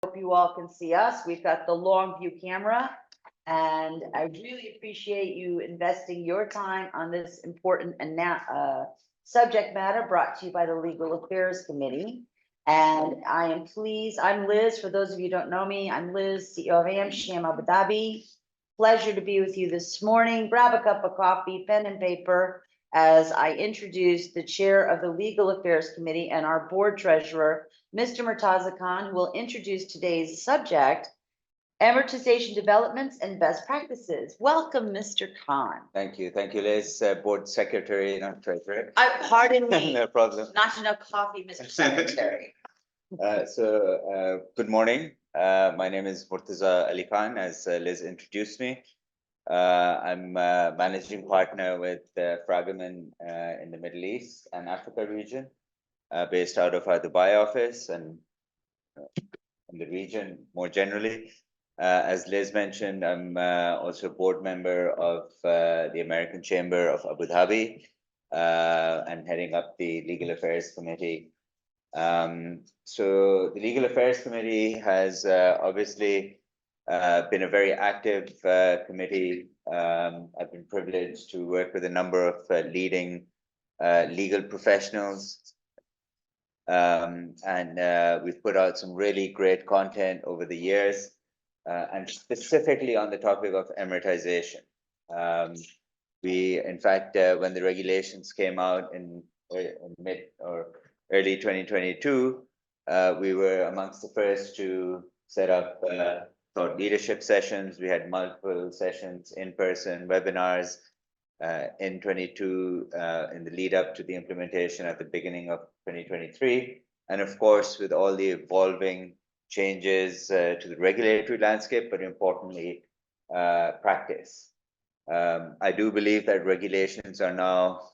Hope you all can see us. We've got the long view camera. And I really appreciate you investing your time on this important and subject matter brought to you by the Legal Affairs Committee. And I am pleased, I'm Liz, for those of you who don't know me, I'm Liz, CEO of AmCham Abu Dhabi. Pleasure to be with you this morning. Grab a cup of coffee, pen and paper, as I introduce the chair of the Legal Affairs Committee and our board treasurer, Mr. Murtaza Khan, who will introduce today's subject, Emiratization developments and best practices. Welcome, Mr. Khan. Thank you, Liz, board secretary, not treasurer. Pardon me. No problem. Not enough coffee, Mr. Secretary. Good morning. My name is Murtaza Ali Khan, as Liz introduced me. I'm a managing partner with Fragomen in the Middle East and Africa region, based out of our Dubai office and in the region more generally. As Liz mentioned, I'm also a board member of the American Chamber of Abu Dhabi and heading up the Legal Affairs Committee. So the Legal Affairs Committee has obviously been a very active committee. I've been privileged to work with a number of leading legal professionals. And we've put out some really great content over the years. And specifically on the topic of Emiratization. We, in fact, when the regulations came out in mid or early 2022, we were amongst the first to set up thought leadership sessions. We had multiple sessions, in-person webinars in 22 in the lead up to the implementation at the beginning of 2023. And of course, with all the evolving changes to the regulatory landscape, but importantly, practice. I do believe that regulations are now,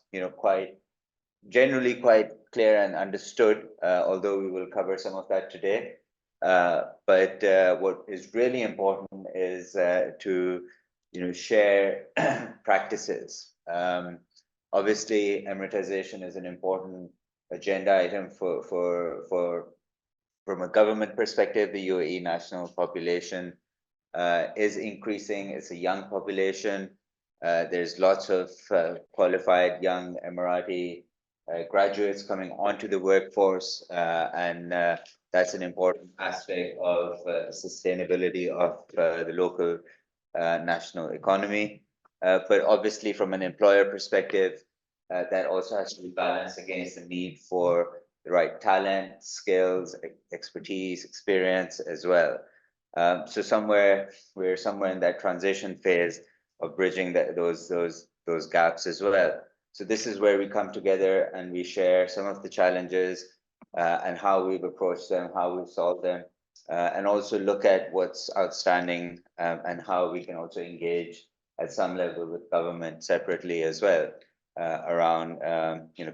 generally quite clear and understood, although we will cover some of that today. But what is really important is to, share practices. Obviously, Emiratization is an important agenda item from a government perspective. The UAE national population is increasing. It's a young population. There's lots of qualified young Emirati graduates coming onto the workforce, and that's an important aspect of the sustainability of the local national economy. But obviously, from an employer perspective, that also has to be balanced against the need for the right talent, skills, expertise, experience as well. So we're somewhere in that transition phase of bridging those gaps as well. So this is where we come together and we share some of the challenges and how we've approached them, how we've solved them, and also look at what's outstanding and how we can also engage at some level with government separately as well. Around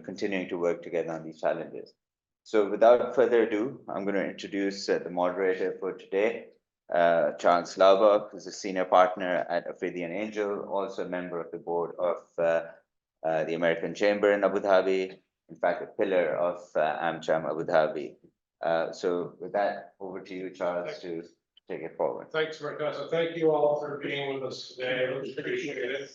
continuing to work together on these challenges. So without further ado, I'm going to introduce the moderator for today, Charles Laubach, who's a senior partner at Afridi and Angel, also a member of the board of the American Chamber in Abu Dhabi, in fact, a pillar of AmCham Abu Dhabi. So with that, over to you, Charles, to take it forward. Thanks, Murtaza. Thank you all for being with us today. I really appreciate it.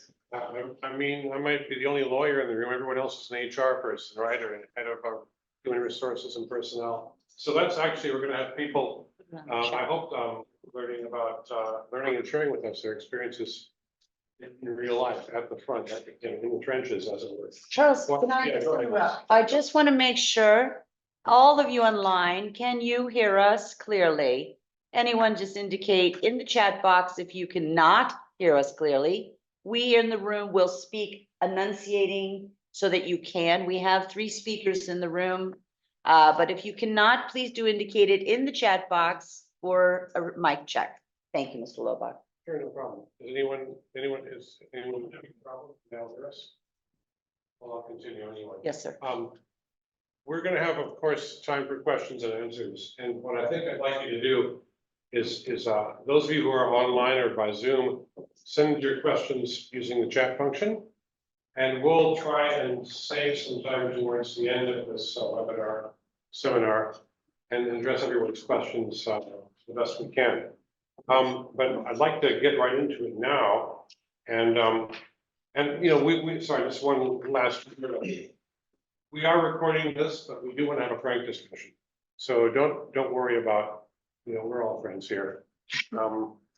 I mean, I might be the only lawyer in the room. Everyone else is an HR person, right? Or head of our human resources and personnel. So that's actually, we're going to have people, I hope, learning and sharing with us their experiences in real life at the front, in the trenches, as it were. Charles, can I interrupt? I just want to make sure, all of you online, can you hear us clearly? Anyone just indicate in the chat box if you cannot hear us clearly. We in the room will speak enunciating so that you can. We have 3 speakers in the room, but if you cannot, please do indicate it in the chat box for a mic check. Thank you, Mr. Lobach. Sure, no problem. Does anyone have a problem now with us? Well, I'll continue anyway. Yes, sir. We're going to have, of course, time for questions and answers. And what I think I'd like you to do is those of you who are online or by Zoom, send your questions using the chat function. And we'll try and save some time towards the end of this seminar and address everyone's questions the best we can. But I'd like to get right into it now. And you know, sorry, just one last. We are recording this, but we do want to have a frank discussion. So don't worry about, you know, we're all friends here.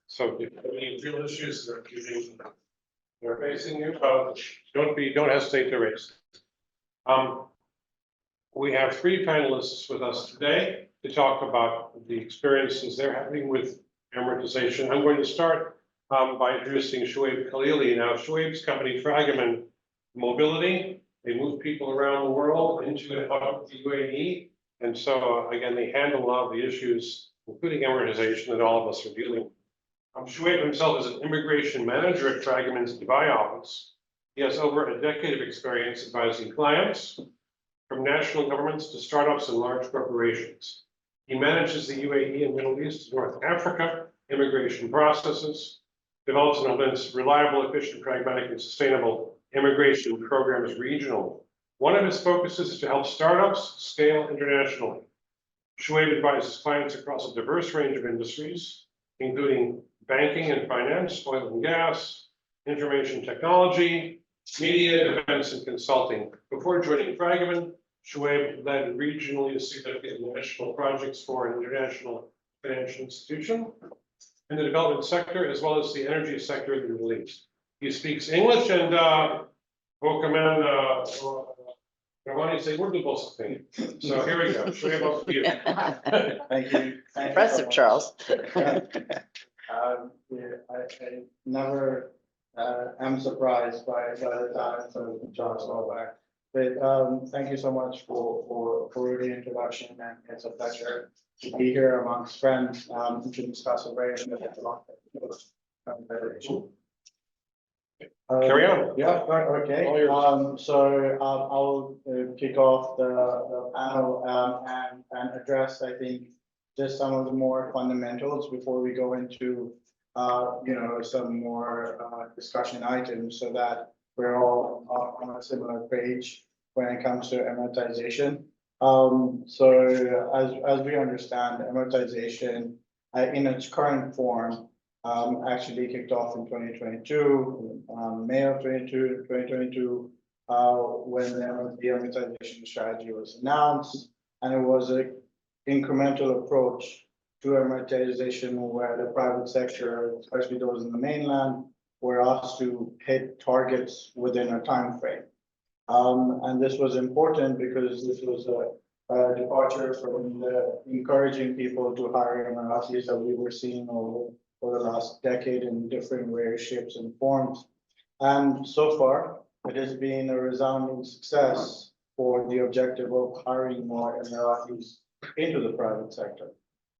So if any real issues that they're facing you, don't hesitate to raise. We have three panelists with us today to talk about the experiences they're having with Emiratization. I'm going to start by introducing Shoaib Khalili. Now, Shoaib's company, Fragomen Mobility, they move people around the world into and out of the UAE. And so, again, they handle a lot of the issues, including Emiratization, that all of us are dealing with. Shoaib himself is an immigration manager at Fragomen's Dubai office. He has over a decade of experience advising clients, from national governments to startups and large corporations. He manages the UAE and Middle East, North Africa, immigration processes, develops and implements reliable, efficient, pragmatic, and sustainable immigration programs regionally. One of his focuses is to help startups scale internationally. Shoaib advises clients across a diverse range of industries, including banking and finance, oil and gas, information technology, media, defense, and consulting. Before joining Fragomen, Shoaib led regionally significant national projects for an international financial institution in the development sector, as well as the energy sector in the Middle East. He speaks English and Ravani say we're the boss thing. So here we go. Shoaib, over to you. Thank you. Impressive, Charles. I never am surprised by the talents of Charles Novak. But thank you so much for the introduction, and it's a pleasure to be here amongst friends to discuss a very important conversation. Carry on. Yeah, okay. All yours. So I'll kick off the panel and address, I think, just some of the more fundamentals before we go into you know, some more discussion items, so that we're all on a similar page when it comes to Emiratization. So as we understand, Emiratization in its current form actually kicked off in 2022, May of 2022, when the Emiratization strategy was announced, and it was an incremental approach to Emiratization, where the private sector, especially those in the mainland, were asked to hit targets within a time frame. And this was important because this was a departure from the encouraging people to hire Emiratis that we were seeing over the last decade in different ways, shapes, and forms. And so far, it has been a resounding success for the objective of hiring more Emiratis into the private sector.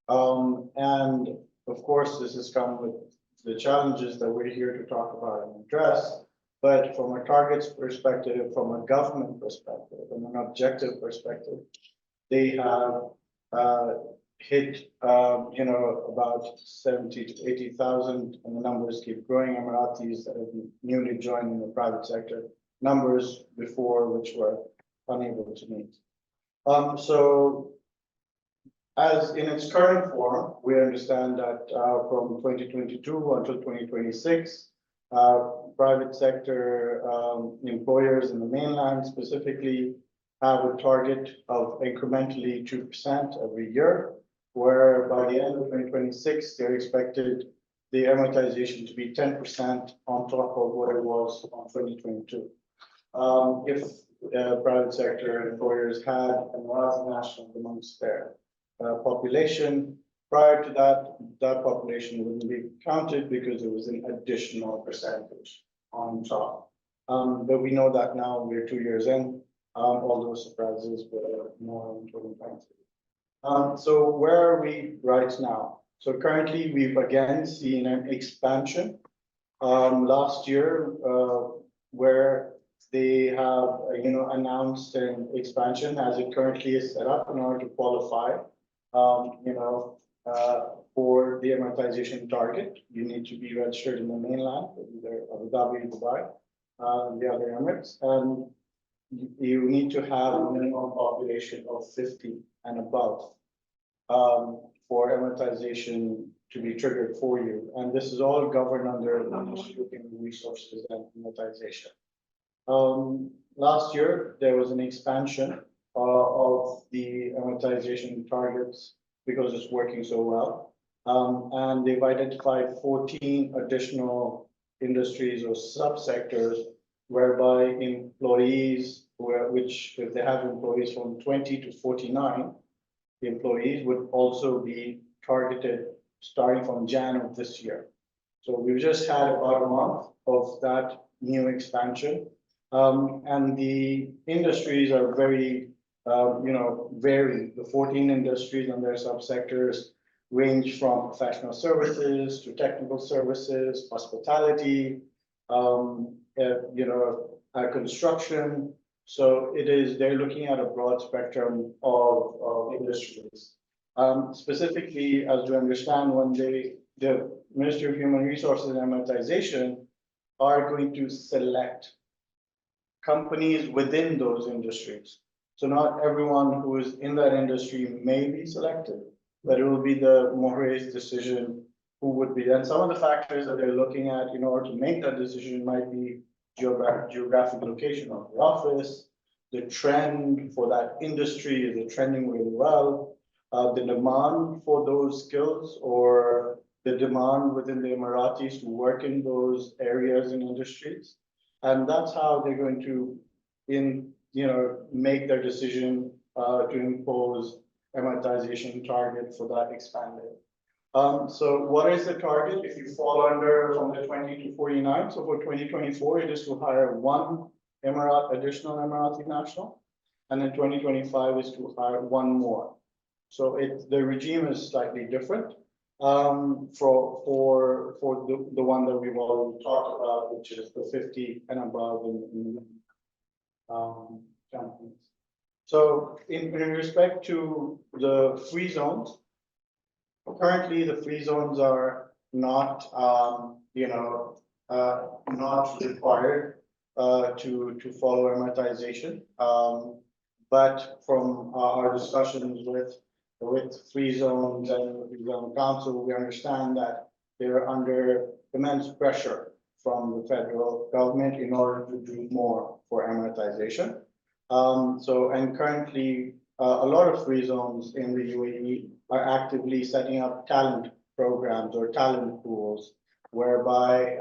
And of course, this has come with the challenges that we're here to talk about and address. But from a targets perspective, from a government perspective, from an objective perspective, they have hit, you know, about 70 to 80,000, and the numbers keep growing, Emiratis that have newly joined in the private sector, numbers before which were unable to meet. So as in its current form, we understand that from 2022 until 2026, private sector employers in the mainland specifically have a target of incrementally 2% every year, where by the end of 2026, they're expected the amortization to be 10% on top of what it was on 2022. If private sector employers had a large national amongst their population, prior to that, that population wouldn't be counted because it was an additional percentage on top. But we know that now we're 2 years in, all those surprises were more in 2020. So where are we right now? So currently we've again seen an expansion last year where they have announced an expansion as it currently is set up in order to qualify for the amortization target. You need to be registered in the mainland, either Abu Dhabi, Dubai, the other Emirates, and you need to have a minimum population of 50 and above. for amortization to be triggered for you. And this is all governed under the Ministry of Human Resources and Amortization. Last year, there was an expansion of the amortization targets because it's working so well. And they've identified 14 additional industries or subsectors whereby employees, which if they have employees from 20 to 49, the employees would also be targeted starting from Jan of this year. So we've just had about a month of that new expansion. And the industries are very, varied. The 14 industries and their subsectors range from professional services to technical services, hospitality, construction. So they're looking at a broad spectrum of industries. Specifically, as you understand, when the Ministry of Human Resources and Amortization are going to select companies within those industries. So not everyone who is in that industry may be selected, but it will be the Mohre's decision who would be. And some of the factors that they're looking at in order to make that decision might be geographic location of the office, the trend for that industry, is it trending really well, the demand for those skills or the demand within the Emiratis to work in those areas and industries. And that's how they're going to, make their decision to impose amortization target for that expanded. So what is the target if you fall under from the 20 to 49? So for 2024, it is to hire one additional Emirati national, and in 2025 is to hire one more. So the regime is slightly different for the one that we've already talked about, which is the 50 and above in companies. So in respect to the free zones, currently the free zones are not, not required to follow amortization. But from our discussions with free zones and the Free Zone Council, we understand that they're under immense pressure from the federal government in order to do more for amortization. And currently, a lot of free zones in the UAE are actively setting up talent programs or talent pools, whereby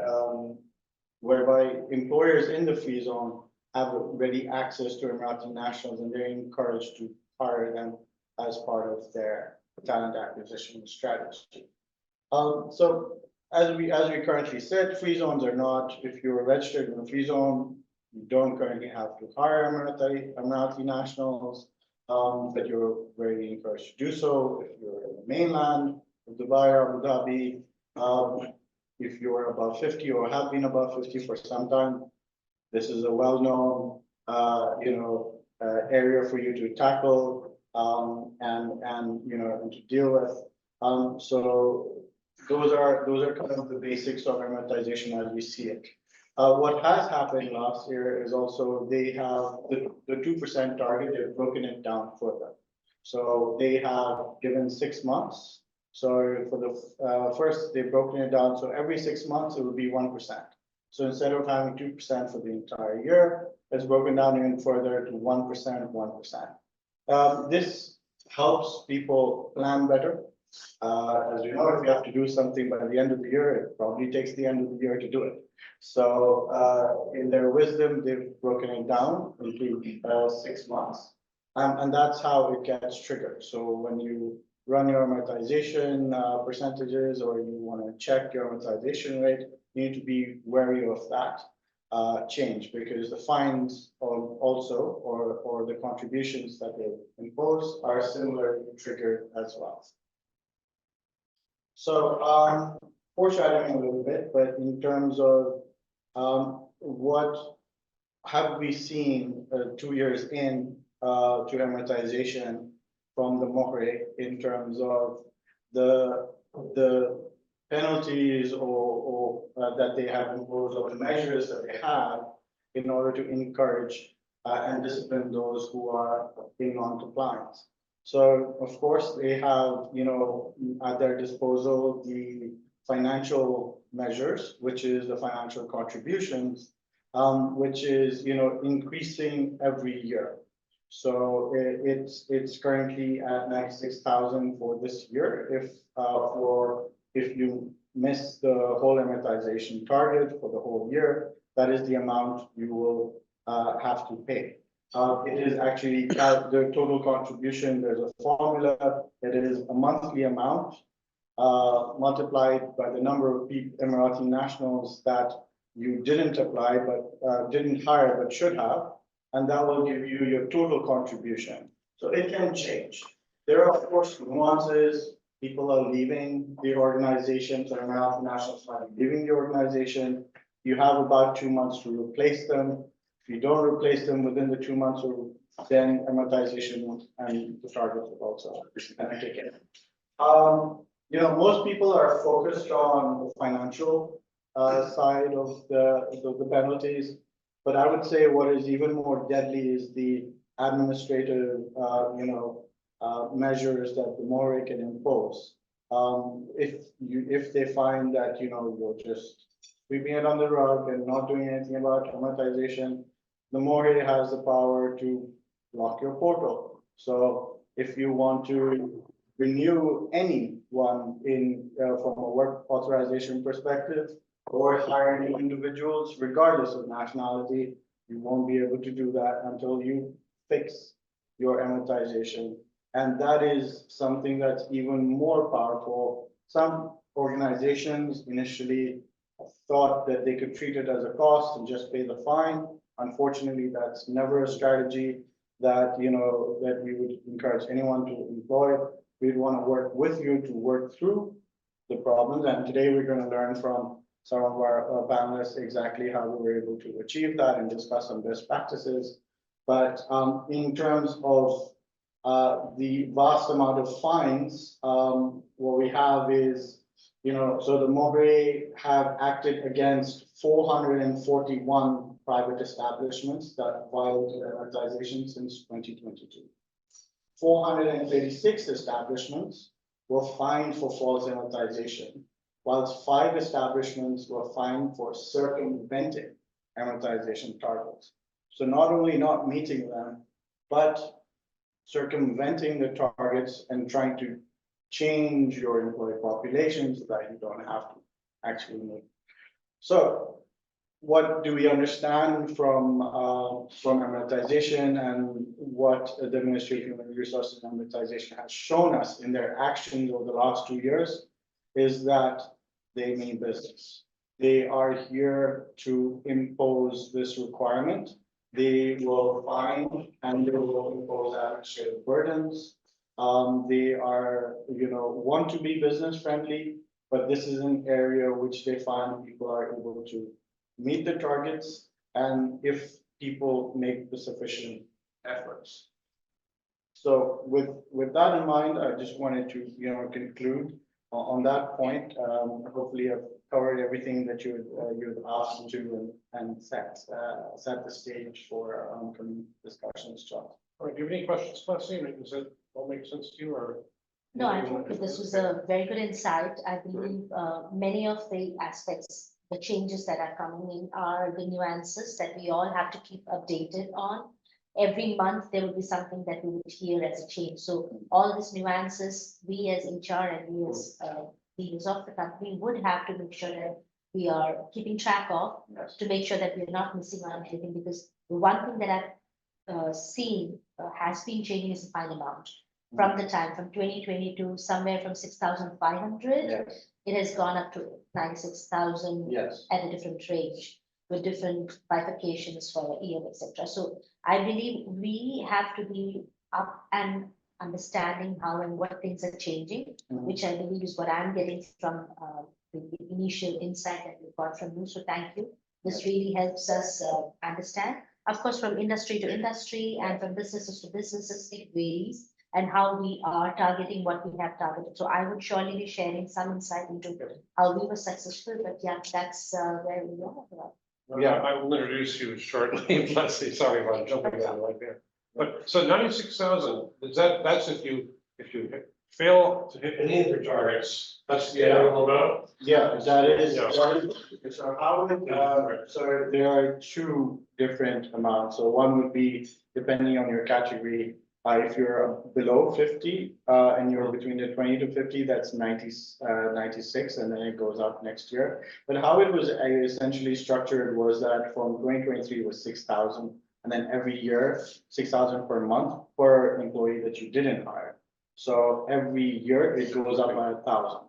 employers in the free zone have ready access to Emirati nationals, and they're encouraged to hire them as part of their talent acquisition strategy. So as we currently said, free zones are not, if you're registered in a free zone, you don't currently have to hire Emirati nationals, but you're very encouraged to do so. If you're in the mainland of Dubai or Abu Dhabi, if you're above 50 or have been above 50 for some time, this is a well-known, area for you to tackle and to deal with. So those are kind of the basics of amortization as we see it. What has happened last year is also they have the 2% target, they've broken it down further. So they have given 6 months. So for the first, they've broken it down. So every 6 months, it will be 1%. So instead of having 2% for the entire year, it's broken down even further to 1%, 1%. This helps people plan better. As you know, if you have to do something by the end of the year, it probably takes the end of the year to do it. So in their wisdom, they've broken it down into 6 months. And that's how it gets triggered. So when you run your amortization percentages, or you want to check your amortization rate, you need to be wary of that change, because the fines also or the contributions that they impose are similarly triggered as well. So foreshadowing a little bit, but in terms of what have we seen 2 years in to amortization from the Mohre in terms of the penalties or that they have imposed, or the measures that they have in order to encourage and discipline those who are being non-compliant. So of course, they have, at their disposal, the financial measures, which is the financial contributions, which is, increasing every year. So it's currently at 96,000 for this year. If you miss the whole amortization target for the whole year, that is the amount you will have to pay. It is actually the total contribution. There's a formula. It is a monthly amount multiplied by the number of Emirati nationals that you didn't apply, but didn't hire, but should have, and that will give you your total contribution. So it can change. There are, of course, nuances. People are leaving the organization, so Emirati nationals are leaving the organization. You have about 2 months to replace them. If you don't replace them within the 2 months, then amortization and the target will also kick in. Most people are focused on the financial side of the penalties, but I would say what is even more deadly is the administrative, measures that the More can impose. If they find that, you're just sweeping it on the rug and not doing anything about amortization, the More has the power to lock your portal. So if you want to renew anyone from a work authorization perspective or hire new individuals, regardless of nationality, you won't be able to do that until you fix your amortization. And that is something that's even more powerful. Some organizations initially thought that they could treat it as a cost and just pay the fine. Unfortunately, that's never a strategy that, that we would encourage anyone to employ. We'd want to work with you to work through the problems. And today we're going to learn from some of our panelists exactly how we were able to achieve that and discuss some best practices. But in terms of the vast amount of fines, what we have is, so the Mowbray have acted against 441 private establishments that violated amortization since 2022. 436 establishments were fined for false amortization, whilst 5 establishments were fined for circumventing amortization targets. So not only not meeting them, but circumventing the targets and trying to change your employee population so that you don't have to actually meet. So what do we understand from amortization, and what the Ministry of Human Resources and Amortization has shown us in their actions over the last 2 years is that they mean business. They are here to impose this requirement. They will fine and they will impose administrative burdens. They are, want to be business friendly, but this is an area which they find people are able to meet the targets, and if people make the sufficient efforts. So with that in mind, I just wanted to, conclude on that point. Hopefully I've covered everything that you had asked to and set the stage for coming discussions, John. All right, do you have any questions, Leslie? Does that all make sense to you, or? No, I think that this was a very good insight. I believe many of the aspects, the changes that are coming in are the nuances that we all have to keep updated on. Every month, there will be something that we would hear as a change. So all these nuances, we as HR and we as leaders of the company would have to make sure that we are keeping track of, Yes. to make sure that we're not missing on anything. Because the one thing that I've seen has been changing is the fine amount. From the time from 2022, somewhere from 6,500, Yes. it has gone up to 96,000 Yes. at a different range with different bifurcations for EM, etc. So I believe we have to be up and understanding how and what things are changing, Mhm. which I believe is what I'm getting from the initial insight that we got from you. So thank you. This really helps us understand. Of course, from industry to industry and from businesses to businesses, it varies, and how we are targeting what we have targeted. So I would surely be sharing some insight into how we were successful, but yeah, that's where we are. Yeah, I will introduce you shortly, Leslie. Sorry about jumping on right there. But so 96,000, is that's if you fail to hit any of your targets, that's the annual amount? Yeah, that is, Yeah. so how would, so there are two different amounts. So one would be depending on your category. If you're below 50, and you're between the 20 to 50, that's 96, and then it goes up next year. But how it was essentially structured was that from 2023 was 6,000, and then every year, 6,000 per month per employee that you didn't hire. So every year it goes up by 1,000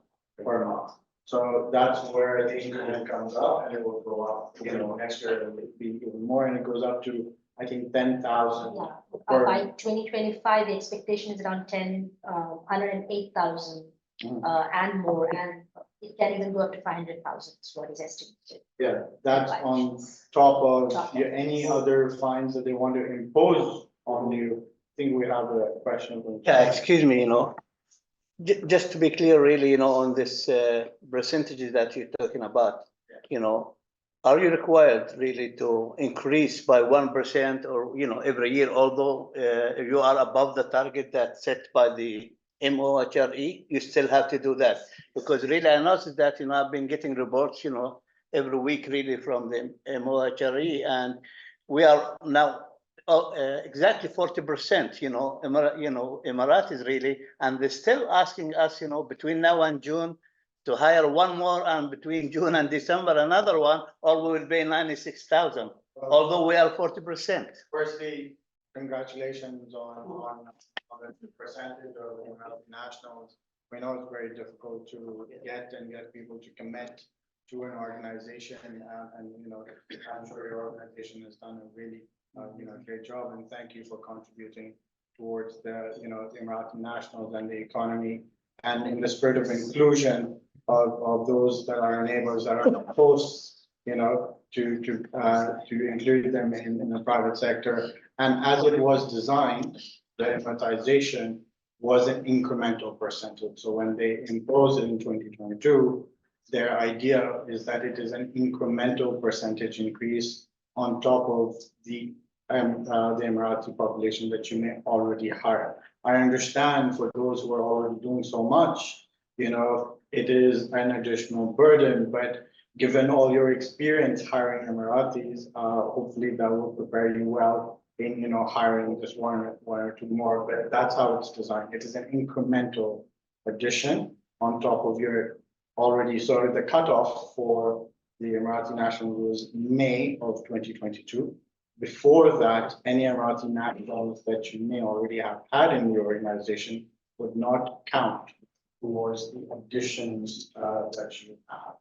per month. So that's where the increment comes up, and it will go up, next year it will be even more, and it goes up to, I think, 10,000. Yeah, per- by 2025, the expectation is around 108,000 and more, and it can even go up to 500,000, is what is estimated. Yeah, that's on top of Top of any other fines that they want to impose on you. I think we have a question. Yeah, excuse me, just to be clear, really, on this percentages that you're talking about, are you required really to increase by 1% or, every year, although you are above the target that's set by the MOHRE, you still have to do that? Because really, I noticed that, I've been getting reports, every week really from the MOHRE, and we are now exactly 40%, Emiratis really, and they're still asking us, between now and June to hire one more, and between June and December, another one, or we will pay 96,000, although we are 40%. Firstly, congratulations on the percentage of nationals. We know it's very difficult to get people to commit to an organization, and I'm sure your organization has done a really great job, and thank you for contributing towards the Emirati nationals and the economy, and in the spirit of inclusion of those that are enablers, that are hosts, to include them in the private sector. And as it was designed, the Emiratization was an incremental percentage. So when they imposed it in 2022, their idea is that it is an incremental percentage increase on top of the Emirati population that you may already hire. I understand for those who are already doing so much, it is an additional burden, but given all your experience hiring Emiratis, hopefully that will prepare you well in, hiring just one or two more, but that's how it's designed. It is an incremental addition on top of your already, so the cutoff for the Emirati national was May of 2022. Before that, any Emirati nationals that you may already have had in your organization would not count towards the additions that you have.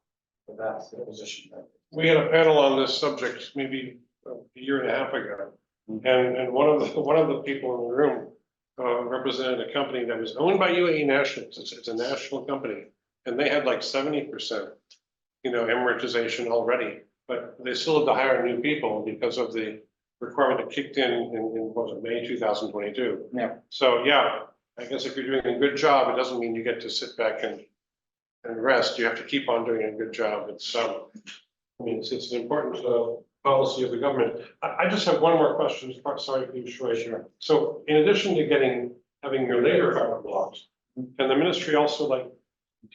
So that's the position. We had a panel on this subject maybe a year and a half ago. And one of the people in the room represented a company that was owned by UAE nationals. It's a national company, and they had like 70%, Emiratization already, but they still had to hire new people because of the requirement that kicked in what was it, May 2022. Yeah. So yeah, I guess if you're doing a good job, it doesn't mean you get to sit back and rest. You have to keep on doing a good job. It's it's an important policy of the government. I just have one more question. Sorry, please, sure. So in addition to having your labor power blocked, can the ministry also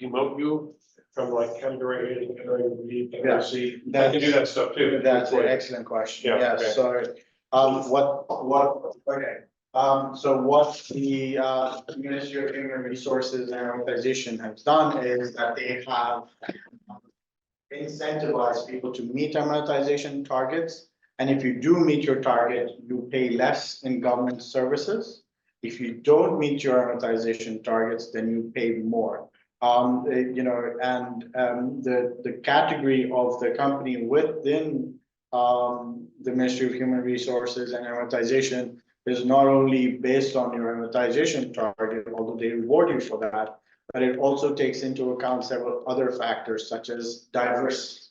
demote you from category A to category B, category C? They can do that stuff too. That's an excellent question. Yeah, Yes, okay. So what the Ministry of Human Resources and Emiratization has done is that they have incentivized people to meet Emiratization targets. And if you do meet your target, you pay less in government services. If you don't meet your Emiratization targets, then you pay more. The category of the company within the Ministry of Human Resources and Emiratization is not only based on your Emiratization target, although they reward you for that, but it also takes into account several other factors such as diversity,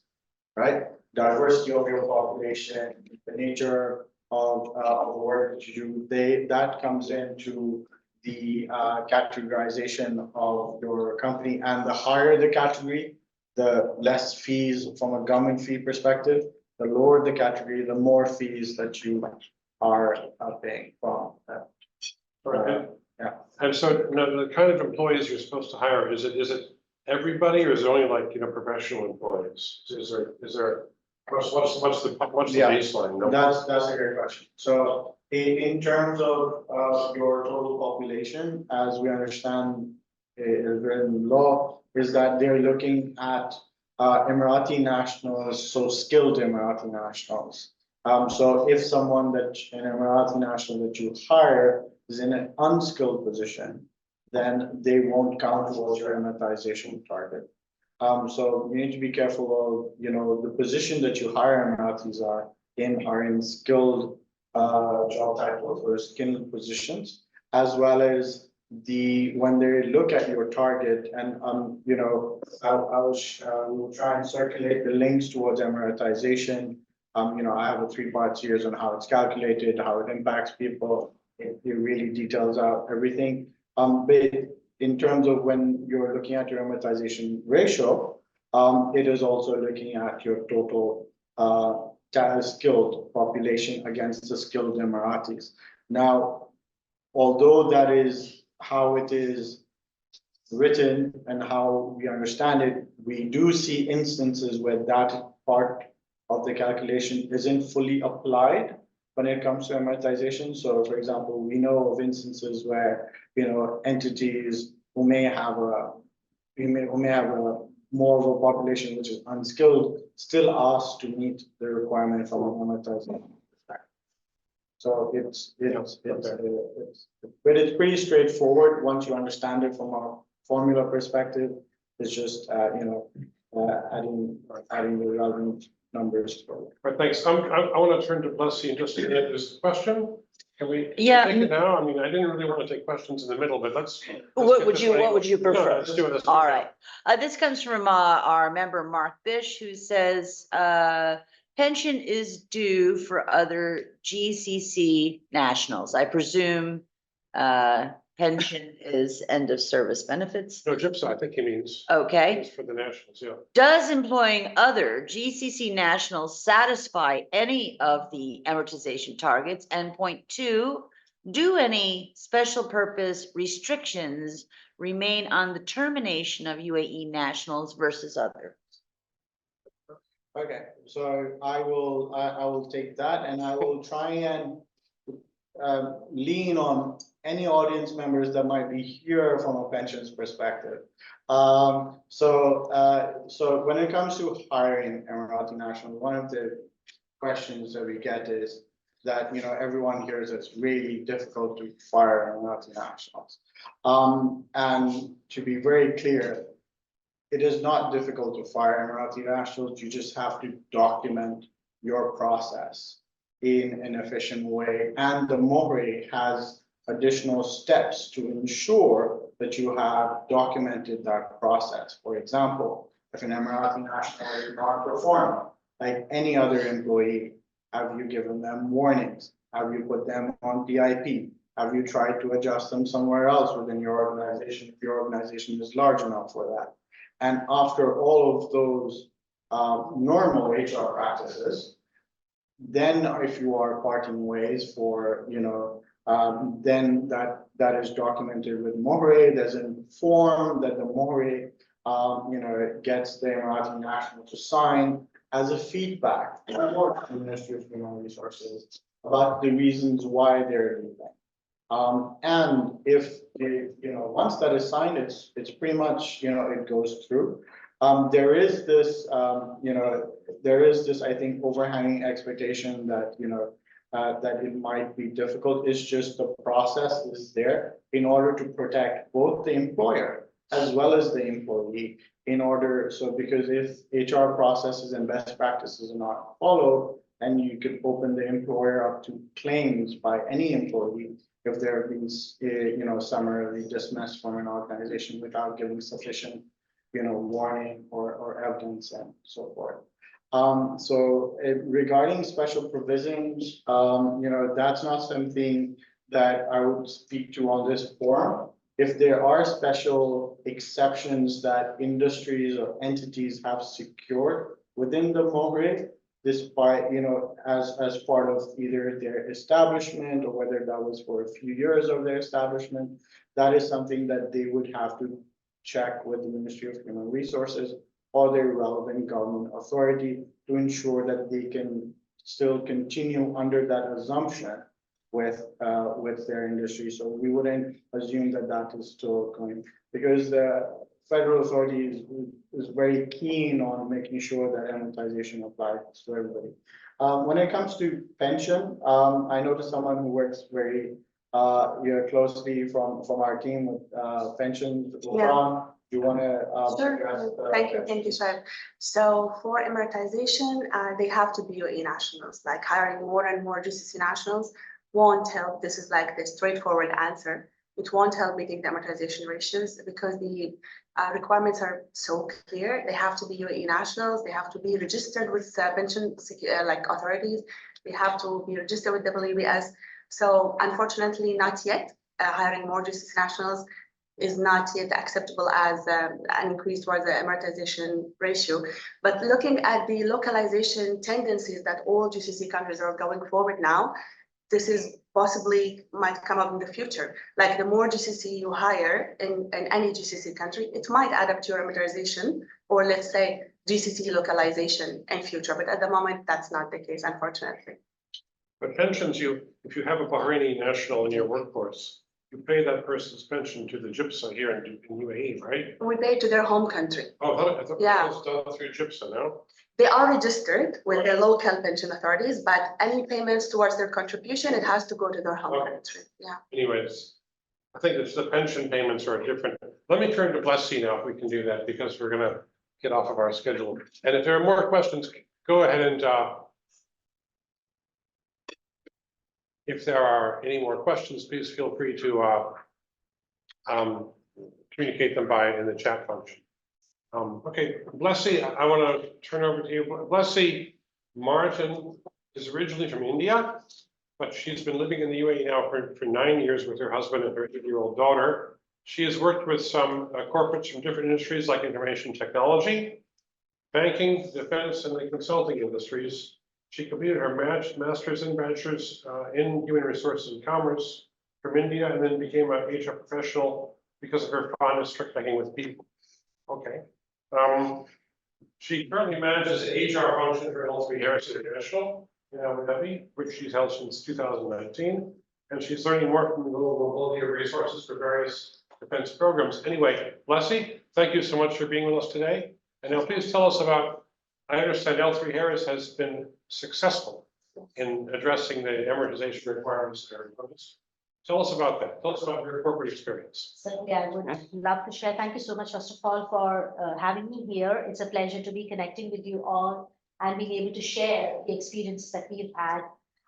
right? Diversity of your population, the nature of the work that you do, that comes into the categorization of your company. And the higher the category, the less fees from a government fee perspective. The lower the category, the more fees that you are paying from. Right. Yeah. And so now the kind of employees you're supposed to hire, is it everybody or is it only like, professional employees? Is there, what's the Yeah. baseline? No? That's a great question. So in terms of your total population, as we understand is written in law, is that they're looking at Emirati nationals, so skilled Emirati nationals. So if someone an Emirati national that you hire is in an unskilled position, then they won't count towards your Emiratization target. So you need to be careful of, the position that you hire Emiratis are in skilled job titles or skilled positions, as well as when they look at your target and, we'll try and circulate the links towards Emiratization. I have a 3-part series on how it's calculated, how it impacts people. It really details out everything. But in terms of when you're looking at your amortization ratio, it is also looking at your total skilled population against the skilled Emiratis. Now, although that is how it is written and how we understand it, we do see instances where that part of the calculation isn't fully applied when it comes to amortization. So for example, we know of instances where, entities who may have more of a population which is unskilled, still asked to meet the requirement from an amortization perspective. So but it's pretty straightforward once you understand it from a formula perspective. It's just, adding the relevant numbers. All right, thanks. I want to turn to Blessy and just answer this question. Can we Yeah. take it now? I mean, I didn't really want to take questions in the middle, but let's. What get would this you anyway. prefer? No, let's do it. Let's do All it now. right. This comes from our member Mark Bish, who says pension is due for other GCC nationals. I presume pension is end of service benefits. No, GIPSA, I think he means. Okay. It's for the nationals, yeah. Does employing other GCC nationals satisfy any of the amortization targets? And point 2, do any special purpose restrictions remain on the termination of UAE nationals versus others? Okay, so I will take that and I will try and lean on any audience members that might be here from a pensions perspective. So when it comes to hiring Emirati nationals, one of the questions that we get is that, everyone hears it's really difficult to fire Emirati nationals. And to be very clear, it is not difficult to fire Emirati nationals. You just have to document your process in an efficient way. And the MOHRE has additional steps to ensure that you have documented that process. For example, if an Emirati national is not performing like any other employee, have you given them warnings? Have you put them on PIP? Have you tried to adjust them somewhere else within your organization if your organization is large enough for that? And after all of those normal HR practices, then if you are parting ways for, then that is documented with MOHRE. There's a form that the MOHRE, gets the Emirati national to sign as a feedback to the Ministry of Human Resources about the reasons why they're leaving. And if they, once that is signed, it's pretty much, it goes through. There is this, I think, overhanging expectation that, that it might be difficult. It's just the process is there in order to protect both the employer as well as the employee because if HR processes and best practices are not followed, and you could open the employer up to claims by any employee if they're being, summarily dismissed from an organization without giving sufficient, warning or evidence and so forth. Regarding special provisions, that's not something that I would speak to on this forum. If there are special exceptions that industries or entities have secured within the MOHRE, despite, as part of either their establishment or whether that was for a few years of their establishment, that is something that they would have to check with the Ministry of Human Resources or their relevant government authority to ensure that they can still continue under that assumption with their industry. So we wouldn't assume that that is still going, because the federal authority is very keen on making sure that amortization applies to everybody. When it comes to pension, I noticed someone who works very closely from our team with pensions. Yeah. You want to Sure. Thank you, sir. So for Emiratization, they have to be UAE nationals. Like hiring more and more GCC nationals won't help. This is like the straightforward answer. It won't help meeting the amortization ratios because the requirements are so clear. They have to be UAE nationals. They have to be registered with pension authorities. They have to be registered with WBS. So unfortunately, not yet. Hiring more GCC nationals is not yet acceptable as an increase towards the amortization ratio. But looking at the localization tendencies that all GCC countries are going forward now, this is possibly might come up in the future. Like the more GCC you hire in any GCC country, it might add up to your amortization, or let's say GCC localization in future. But at the moment, that's not the case, unfortunately. But pensions, if you have a Bahraini national in your workforce, you pay that person's pension to the GIPSA here in UAE, right? We pay to their home country. Oh, I thought Yeah. it was done through GIPSA, no? They are registered with their local pension authorities, but any payments towards their contribution, it has to go to their home Okay. country. Yeah. Anyways, I think it's the pension payments are different. Let me turn to Blessy now, if we can do that, because we're gonna get off of our schedule. And if there are more questions, go ahead and if there are any more questions, please feel free to communicate them in the chat function. Okay, Blessy, I want to turn over to you. Blessy Martin is originally from India, but she's been living in the UAE now for 9 years with her husband and her 8-year-old daughter. She has worked with some corporates from different industries like information technology, banking, defense, and the consulting industries. She completed her master's and bachelor's in human resources and commerce from India, and then became an HR professional because of her fondness for connecting with people. Okay. She currently manages the HR function for L3 Harris International in Abu Dhabi, which she's held since 2019. And she's learning more from the global mobility of resources for various defense programs. Anyway, Blessy, thank you so much for being with us today. And now please tell us about, I understand L3 Harris has been successful in addressing the amortization requirements that are imposed. Tell us about that. Tell us about your corporate experience. Certainly, I would love to share. Thank you so much, first of all, for having me here. It's a pleasure to be connecting with you all and being able to share the experiences that we've had.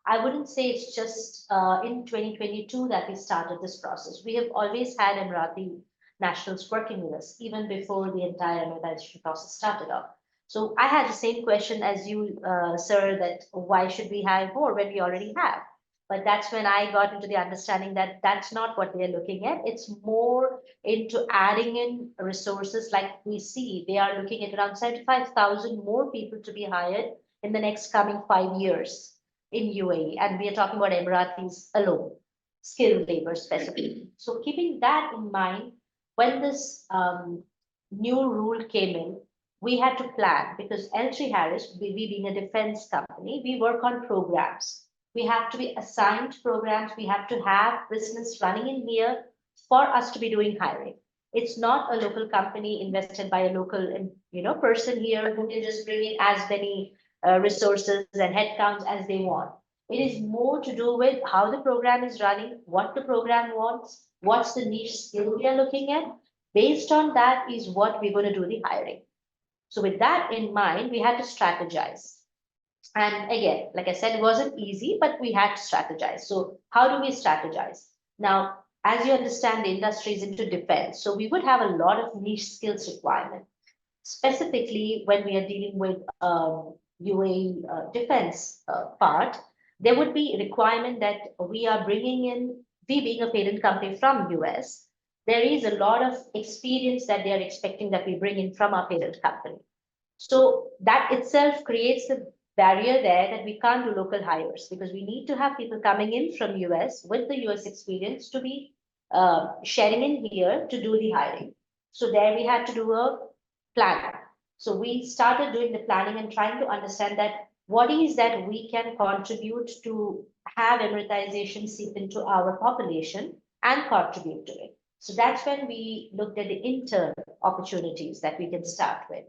I wouldn't say it's just in 2022 that we started this process. We have always had Emirati nationals working with us, even before the entire amortization process started off. So I had the same question as you, sir, that why should we hire more when we already have? But that's when I got into the understanding that that's not what they're looking at. It's more into adding in resources like we see. They are looking at around 75,000 more people to be hired in the next coming 5 years in UAE. And we are talking about Emiratis alone, skilled labor specifically. So keeping that in mind, when this new rule came in, we had to plan because L3 Harris, we being a defense company, we work on programs. We have to be assigned programs. We have to have business running in here for us to be doing hiring. It's not a local company invested by a local, person here who can just bring in as many resources and headcounts as they want. It is more to do with how the program is running, what the program wants, what's the niche skill we are looking at. Based on that is what we're going to do the hiring. So with that in mind, we had to strategize. And again, like I said, it wasn't easy, but we had to strategize. So how do we strategize? Now, as you understand, the industry is into defense. So we would have a lot of niche skills requirement. Specifically, when we are dealing with UAE defense part, there would be a requirement that we are bringing in, we being a parent company from US, there is a lot of experience that they are expecting that we bring in from our parent company. So that itself creates the barrier there that we can't do local hires because we need to have people coming in from US with the US experience to be sharing in here to do the hiring. So there we had to do a plan. So we started doing the planning and trying to understand that what is that we can contribute to have Emiratization seep into our population and contribute to it. So that's when we looked at the intern opportunities that we can start with.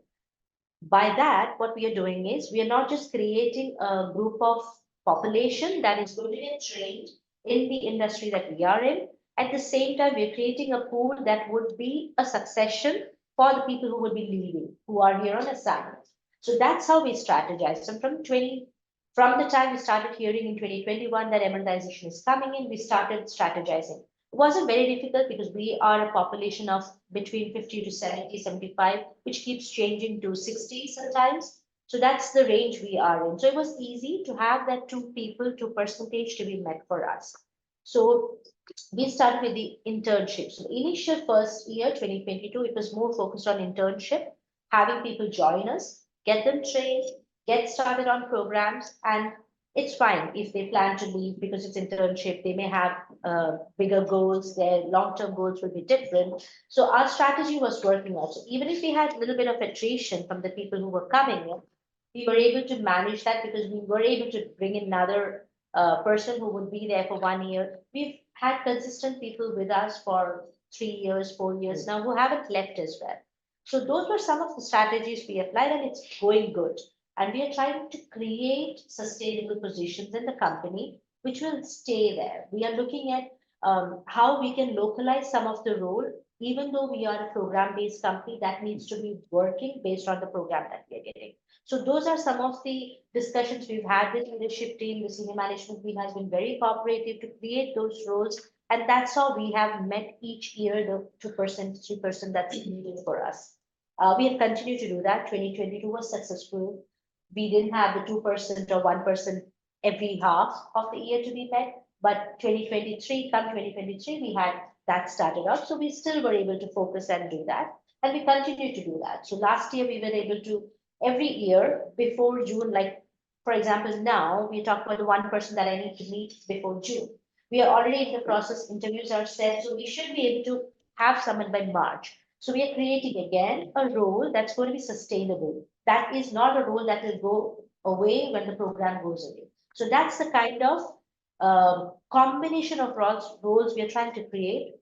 By that, what we are doing is we are not just creating a group of population that is going to get trained in the industry that we are in. At the same time, we're creating a pool that would be a succession for the people who will be leaving, who are here on assignment. So that's how we strategize. And from the time we started hearing in 2021 that Emiratization is coming in, we started strategizing. It wasn't very difficult because we are a population of between 50 to 70, 75, which keeps changing to 60 sometimes. So that's the range we are in. So it was easy to have that 2 people, 2 percentage to be met for us. So we started with the internship. So the initial first year, 2022, it was more focused on internship, having people join us, get them trained, get started on programs, and it's fine if they plan to leave because it's internship. They may have bigger goals. Their long-term goals will be different. So our strategy was working out. So even if we had a little bit of attrition from the people who were coming in, we were able to manage that because we were able to bring in another person who would be there for 1 year. We've had consistent people with us for 3 years, 4 years now who haven't left as well. So those were some of the strategies we applied, and it's going good. And we are trying to create sustainable positions in the company, which will stay there. We are looking at how we can localize some of the role, even though we are a program-based company that needs to be working based on the program that we are getting. So those are some of the discussions we've had with leadership team. The senior management team has been very cooperative to create those roles. And that's how we have met each year the 2%, 3% that's needed for us. We have continued to do that. 2022 was successful. We didn't have the 2% or 1% every half of the year to be met, but 2023, come 2023, we had that started up. So we still were able to focus and do that. And we continue to do that. So last year we were able to, every year before June, like for example, now we talk about the 1% that I need to meet before June. We are already in the process, interviews are set, so we should be able to have someone by March. So we are creating again a role that's going to be sustainable. That is not a role that will go away when the program goes away. So that's the kind of combination of roles we are trying to create,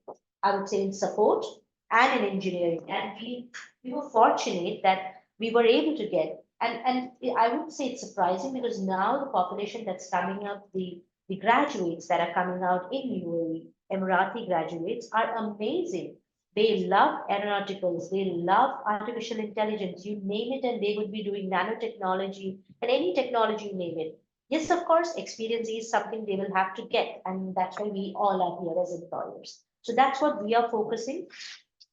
I would say in support and in engineering. And we were fortunate that we were able to get, and I would say it's surprising because now the population that's coming up, the graduates that are coming out in UAE, Emirati graduates are amazing. They love aeronauticals, they love artificial intelligence, you name it, and they would be doing nanotechnology and any technology, you name it. Yes, of course, experience is something they will have to get, and that's why we all are here as employers. So that's what we are focusing.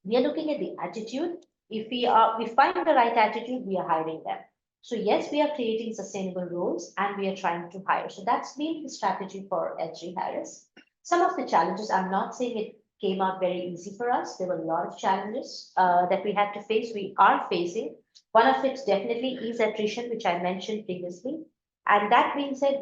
We are looking at the attitude. If we find the right attitude, we are hiring them. So yes, we are creating sustainable roles and we are trying to hire. So that's been the strategy for L3 Harris. Some of the challenges, I'm not saying it came out very easy for us. There were a lot of challenges that we had to face. We are facing. One of it definitely is attrition, which I mentioned previously. And that being said,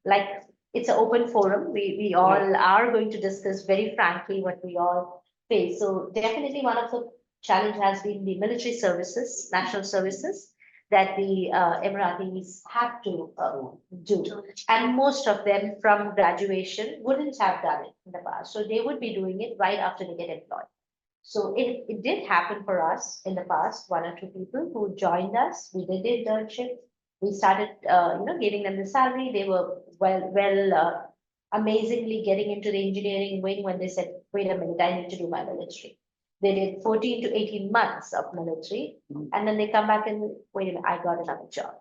like it's an open forum. We all are going to discuss very frankly what we all face. So definitely one of the challenge has been the military services, national services that the Emiratis have to do. And most of them from graduation wouldn't have done it in the past. So they would be doing it right after they get employed. So it did happen for us in the past, 1 or 2 people who joined us. We did the internship. We started, giving them the salary. They were amazingly getting into the engineering wing when they said, wait a minute, I need to do my military. They did 14 to 18 months of military, and then they come back and wait a minute, I got another job.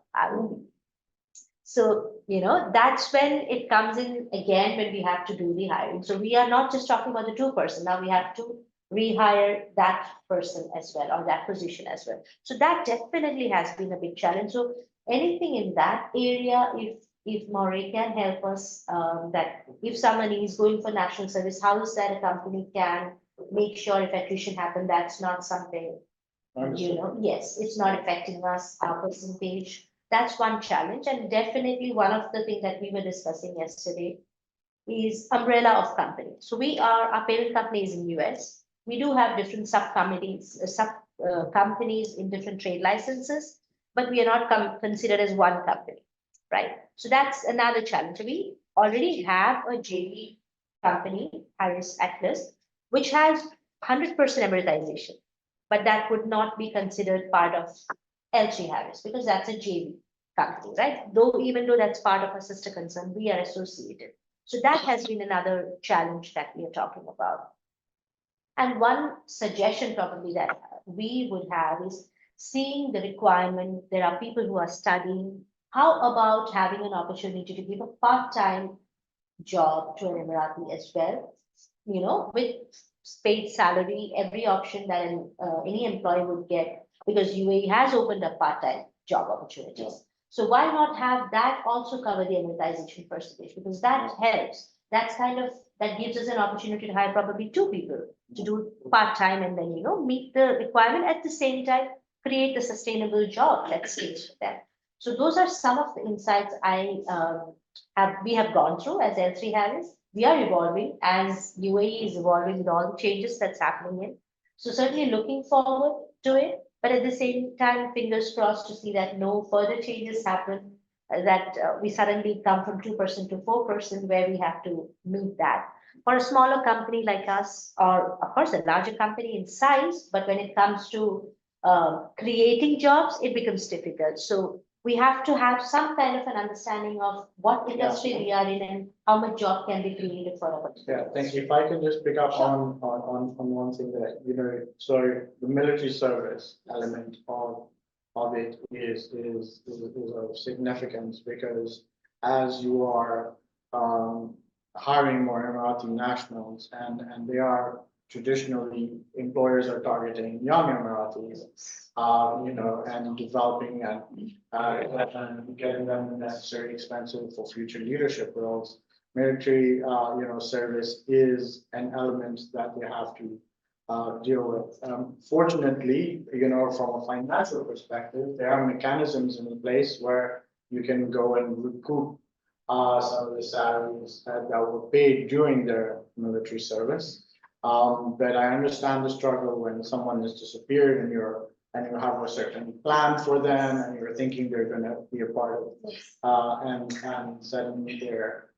So, that's when it comes in again when we have to do the hiring. So we are not just talking about the 2%. Now we have to rehire that person as well, or that position as well. So that definitely has been a big challenge. So anything in that area, if Maureen can help us, that if someone is going for national service, how is that a company can make sure if attrition happens, that's not something, yes, it's not affecting us, our percentage. That's one challenge, and definitely one of the things that we were discussing yesterday is umbrella of companies. So our parent company is in US. We do have different companies in different trade licenses, but we are not considered as one company, right? So that's another challenge. We already have a JV company, Harris Atlas, which has 100% Emiratization, but that would not be considered part of L3 Harris because that's a JV company, right? Even though that's part of a sister concern, we are associated. So that has been another challenge that we are talking about. And one suggestion probably that we would have is seeing the requirement. There are people who are studying. How about having an opportunity to give a part-time job to an Emirati as well, with paid salary, every option that any employee would get, because UAE has opened up part-time job opportunities. So why not have that also cover the Emiratization percentage? Because that helps. That gives us an opportunity to hire probably 2 people to do part-time and then, meet the requirement at the same time, create a sustainable job that stays for them. So those are some of the insights we have gone through as L3 Harris. We are evolving as UAE is evolving with all the changes that's happening in. So certainly looking forward to it, but at the same time, fingers crossed to see that no further changes happen, that we suddenly come from 2% to 4% where we have to meet that. For a smaller company like us, or of course a larger company in size, but when it comes to creating jobs, it becomes difficult. So we have to have some kind of an understanding of what industry we are in and how much job can be created for our. Yeah, thank you. If I can just pick up on one thing that, so the military service element of it is of significance, because as you are hiring more Emirati nationals, and they are traditionally, employers are targeting young Emiratis, and developing and getting them the necessary expenses for future leadership roles. Military, service is an element that they have to deal with. Fortunately, from a financial perspective, there are mechanisms in place where you can go and recoup some of the salaries that were paid during their military service. But I understand the struggle when someone has disappeared and you have a certain plan for them and you're thinking they're going to be a part of it, and suddenly they're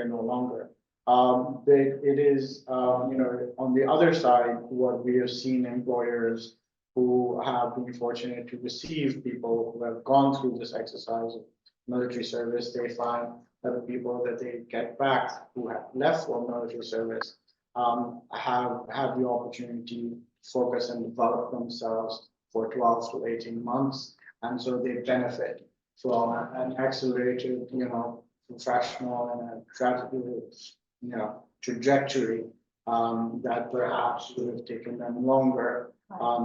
no longer. But it is, on the other side, what we have seen employers who have been fortunate to receive people who have gone through this exercise of military service, they find that the people that they get back who have left for military service have the opportunity to focus and develop themselves for 12 to 18 months. And so they benefit from an accelerated, professional and a trajectory that perhaps would have taken them longer,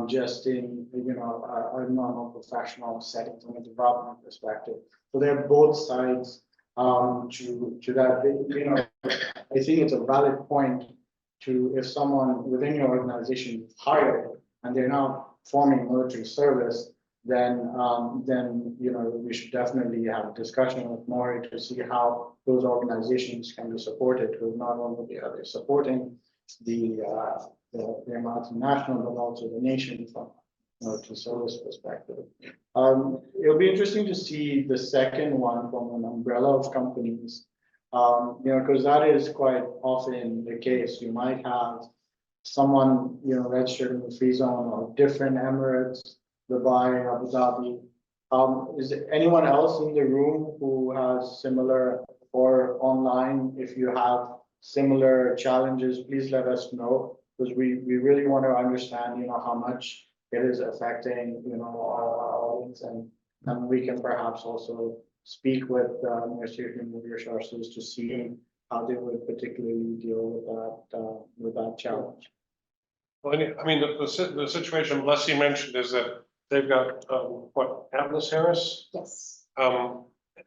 just in, a normal professional setting from a development perspective. So there are both sides to that. I think it's a valid point to, if someone within your organization is hired and they're now forming military service, then we should definitely have a discussion with Maury to see how those organizations can be supported, because not only are they supporting the Emirati national, but also the nation from military service perspective. It'll be interesting to see the second one from an umbrella of companies. Because that is quite often the case. You might have someone, registered in the free zone or different Emirates, Dubai, Abu Dhabi. Is there anyone else in the room who has similar, or online, if you have similar challenges, please let us know, because we really want to understand, how much it is affecting, our audience, and we can perhaps also speak with Ministry of Human Resources to see how they would particularly deal with that challenge. Well, I mean, the situation Leslie mentioned is that they've got Atlas Harris. Yes.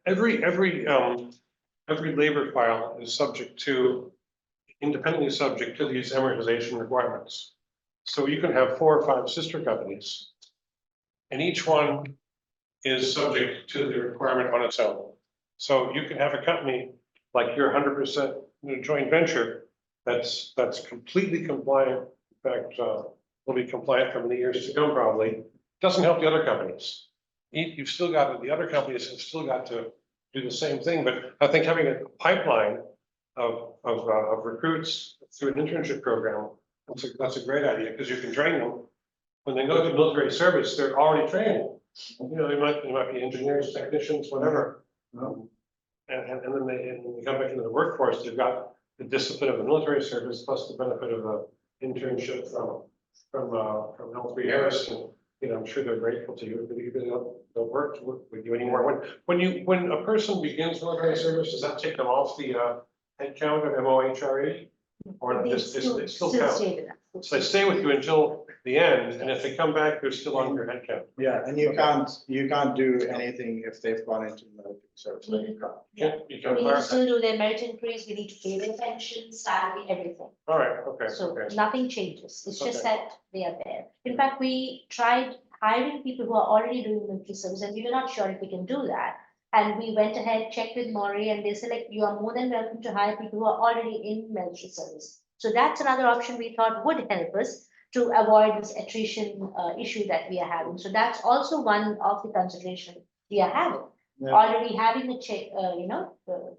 Every labor file is independently subject to these Emiratization requirements. So you can have 4 or 5 sister companies, and each one is subject to the requirement on its own. So you can have a company like your 100% joint venture that's completely compliant. In fact, will be compliant for many years to come probably. Doesn't help the other companies. You've still got, the other companies have still got to do the same thing, but I think having a pipeline of recruits through an internship program, that's a great idea, because you can train them. When they go to military service, they're already trained. You know, they might be engineers, technicians, whatever. And then when they come back into the workforce, they've got the discipline of the military service plus the benefit of an internship from L3 Harris. And, you know, I'm sure they're grateful to you, but they'll work with you anymore. When a person begins military service, does that take them off the head count of MOHRE? Or They does still it still count? stay with us. So they stay with you until the end, and if they come back, they're still on your head count. Yeah, and you can't do anything if they've gone into military service. Like you can't. You We can need to clarify. still do their merit increase, we need to pay their pension, salary, everything. All right, okay, So okay. nothing changes, it's just Okay. that they are there. In fact, we tried hiring people who are already doing military service, and we were not sure if we can do that. And we went ahead, checked with Maury, and they said, like, you are more than welcome to hire people who are already in military service. So that's another option we thought would help us to avoid this attrition issue that we are having. So that's also one of the consideration we are having. Yeah. Already having a check,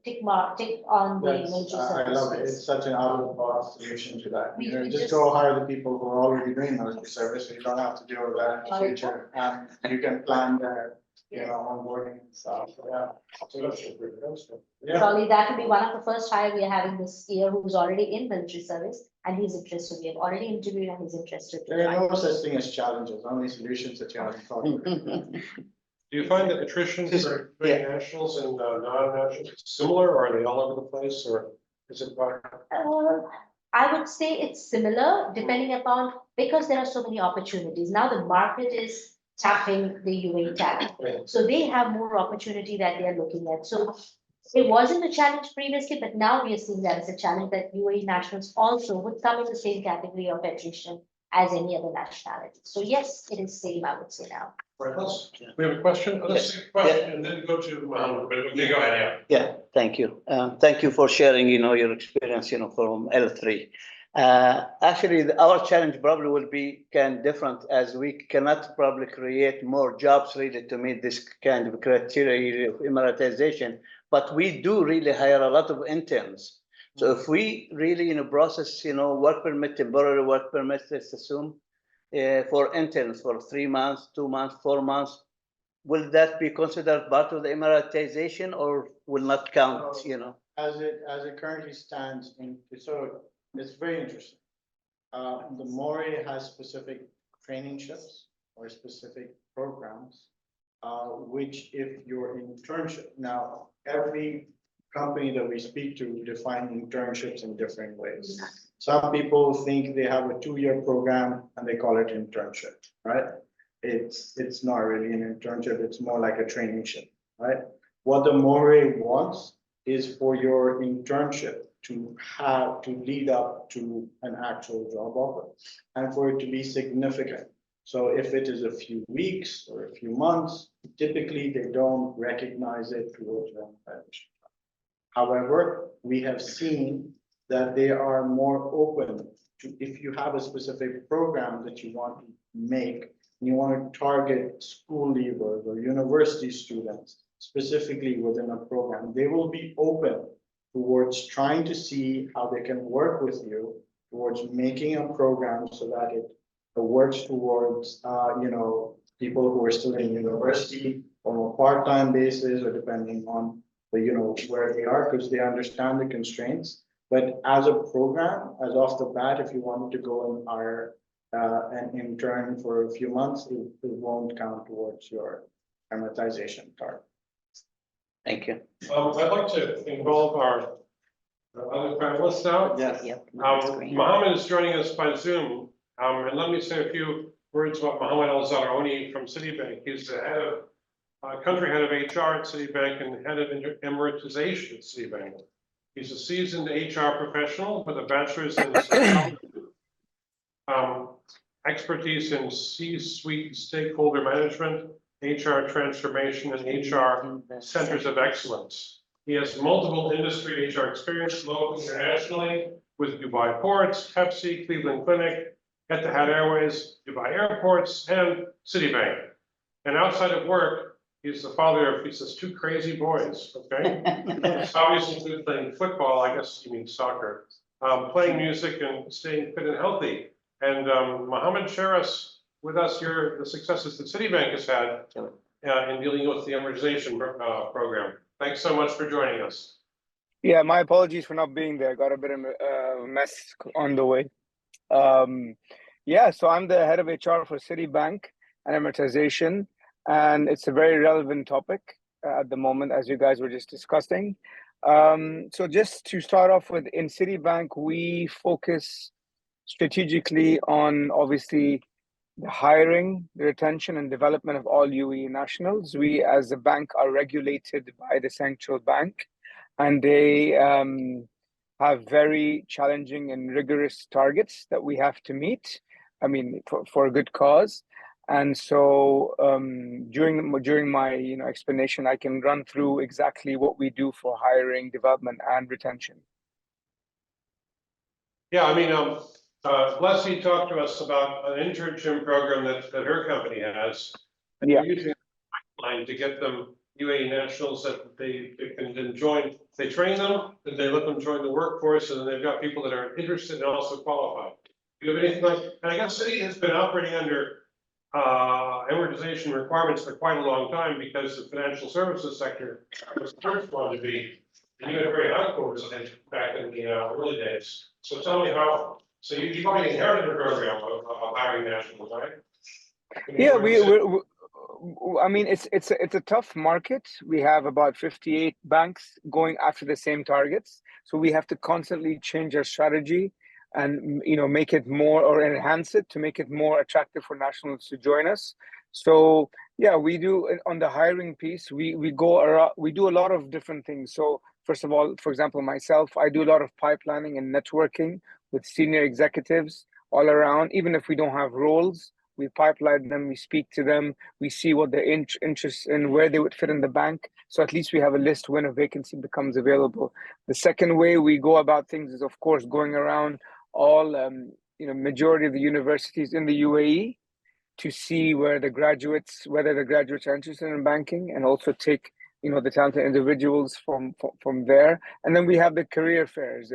tick on the That's, military I love it. services. It's such an out of the box solution to that. We You know, can just just- go hire the people who are already doing military service, so you don't have to deal with that in the future. And you can plan their, onboarding and stuff, so yeah. So that's a good concept. Yeah, Probably that will be one of the first hire we are having this year who's already in military service and he's interested. We have already interviewed and he's interested. to There are join. no such thing as challenges, only solutions that you have to follow. do you find that attrition Just- for nationals and non-nationals is similar, or are they all over the place, or is it? I would say it's similar depending upon, because there are so many opportunities. Now the market is tapping the UAE talent. So they have more opportunity that they are looking at. So it wasn't a challenge previously, but now we are seeing that as a challenge that UAE nationals also would come in the same category of attrition as any other nationality. So yes, it is same, I would say now. Right, we have a question, let's take a question and then go to Mohammed, but okay, go ahead, yeah. Yeah, thank you. Thank you for sharing, your experience, from L3. Actually, our challenge probably will be different, as we cannot probably create more jobs really to meet this kind of criteria of Emiratization, but we do really hire a lot of interns. So if we really, process, work permit, temporary work permit, let's assume, for interns for 3 months, 2 months, 4 months, will that be considered part of the Emiratization or will not count, As it currently stands so it's very interesting. The Mori has specific traineeships or specific programs, which if your internship, now every company that we speak to define internships in different ways. Some people think they have a 2-year program and they call it internship, right? It's not really an internship, it's more like a traineeship, right? What the Mori wants is for your internship to lead up to an actual job offer and for it to be significant. So if it is a few weeks or a few months, typically they don't recognize it towards your internship. However, we have seen that they are more open to, if you have a specific program that you want to make, and you want to target school leavers or university students, specifically within a program, they will be open towards trying to see how they can work with you towards making a program so that it works towards, people who are still in university on a part-time basis or depending on where they are, because they understand the constraints. But as a program, as off the bat, if you wanted to go and hire an intern for a few months, it won't count towards your amortization target. Thank you. I'd like to involve our other panelists now. Yep. Mohammed is joining us by Zoom, and let me say a few words about Mohammed Al-Zaraoni from Citibank. He's the head of, country head of HR at Citibank and head of Emiratization at Citibank. He's a seasoned HR professional with a bachelor's in expertise in C-suite stakeholder management, HR transformation and HR centers of excellence. He has multiple industry HR experience locally, internationally, with Dubai Ports, Pepsi, Cleveland Clinic, Etihad Airways, Dubai Airports, and Citibank. And outside of work, he's the father of, he says, 2 crazy boys, okay? It's obviously include playing football, I guess you mean soccer, playing music and staying fit and healthy. And Mohammed, share us with us the successes that Citibank has had in dealing with the Emiratization program. Thanks so much for joining us. Yeah, my apologies for not being there. Got a bit of a mess on the way. Yeah, so I'm the head of HR for Citibank and Emiratization, and it's a very relevant topic at the moment, as you guys were just discussing. So just to start off with, in Citibank, we focus strategically on obviously the hiring, the retention, and development of all UAE nationals. We, as a bank, are regulated by the central bank, and they have very challenging and rigorous targets that we have to meet. I mean, for a good cause. And so during my explanation, I can run through exactly what we do for hiring, development, and retention. Yeah, I mean, Leslie talked to us about an internship program that her company has. And Yeah. they're using a pipeline to get them UAE nationals that they can then join. They train them, then they let them join the workforce, and then they've got people that are interested and also qualified. Do you have anything like, and I guess Citi has been operating under amortization requirements for quite a long time because the financial services sector was the first one to be, and you had a very high scores back in the early days. So tell me how, so you probably inherited a program of hiring nationals, right? Yeah, I mean, it's a tough market. We have about 58 banks going after the same targets, so we have to constantly change our strategy and make it more or enhance it to make it more attractive for nationals to join us. So yeah, we do on the hiring piece. We go around. We do a lot of different things. So first of all, for example, myself, I do a lot of pipelining and networking with senior executives all around. Even if we don't have roles, we pipeline them, we speak to them, we see what their interests and where they would fit in the bank. So at least we have a list when a vacancy becomes available. The second way we go about things is, of course, going around all, majority of the universities in the UAE to see whether the graduates are interested in banking, and also take, the talented individuals from there. And then we have the career fairs.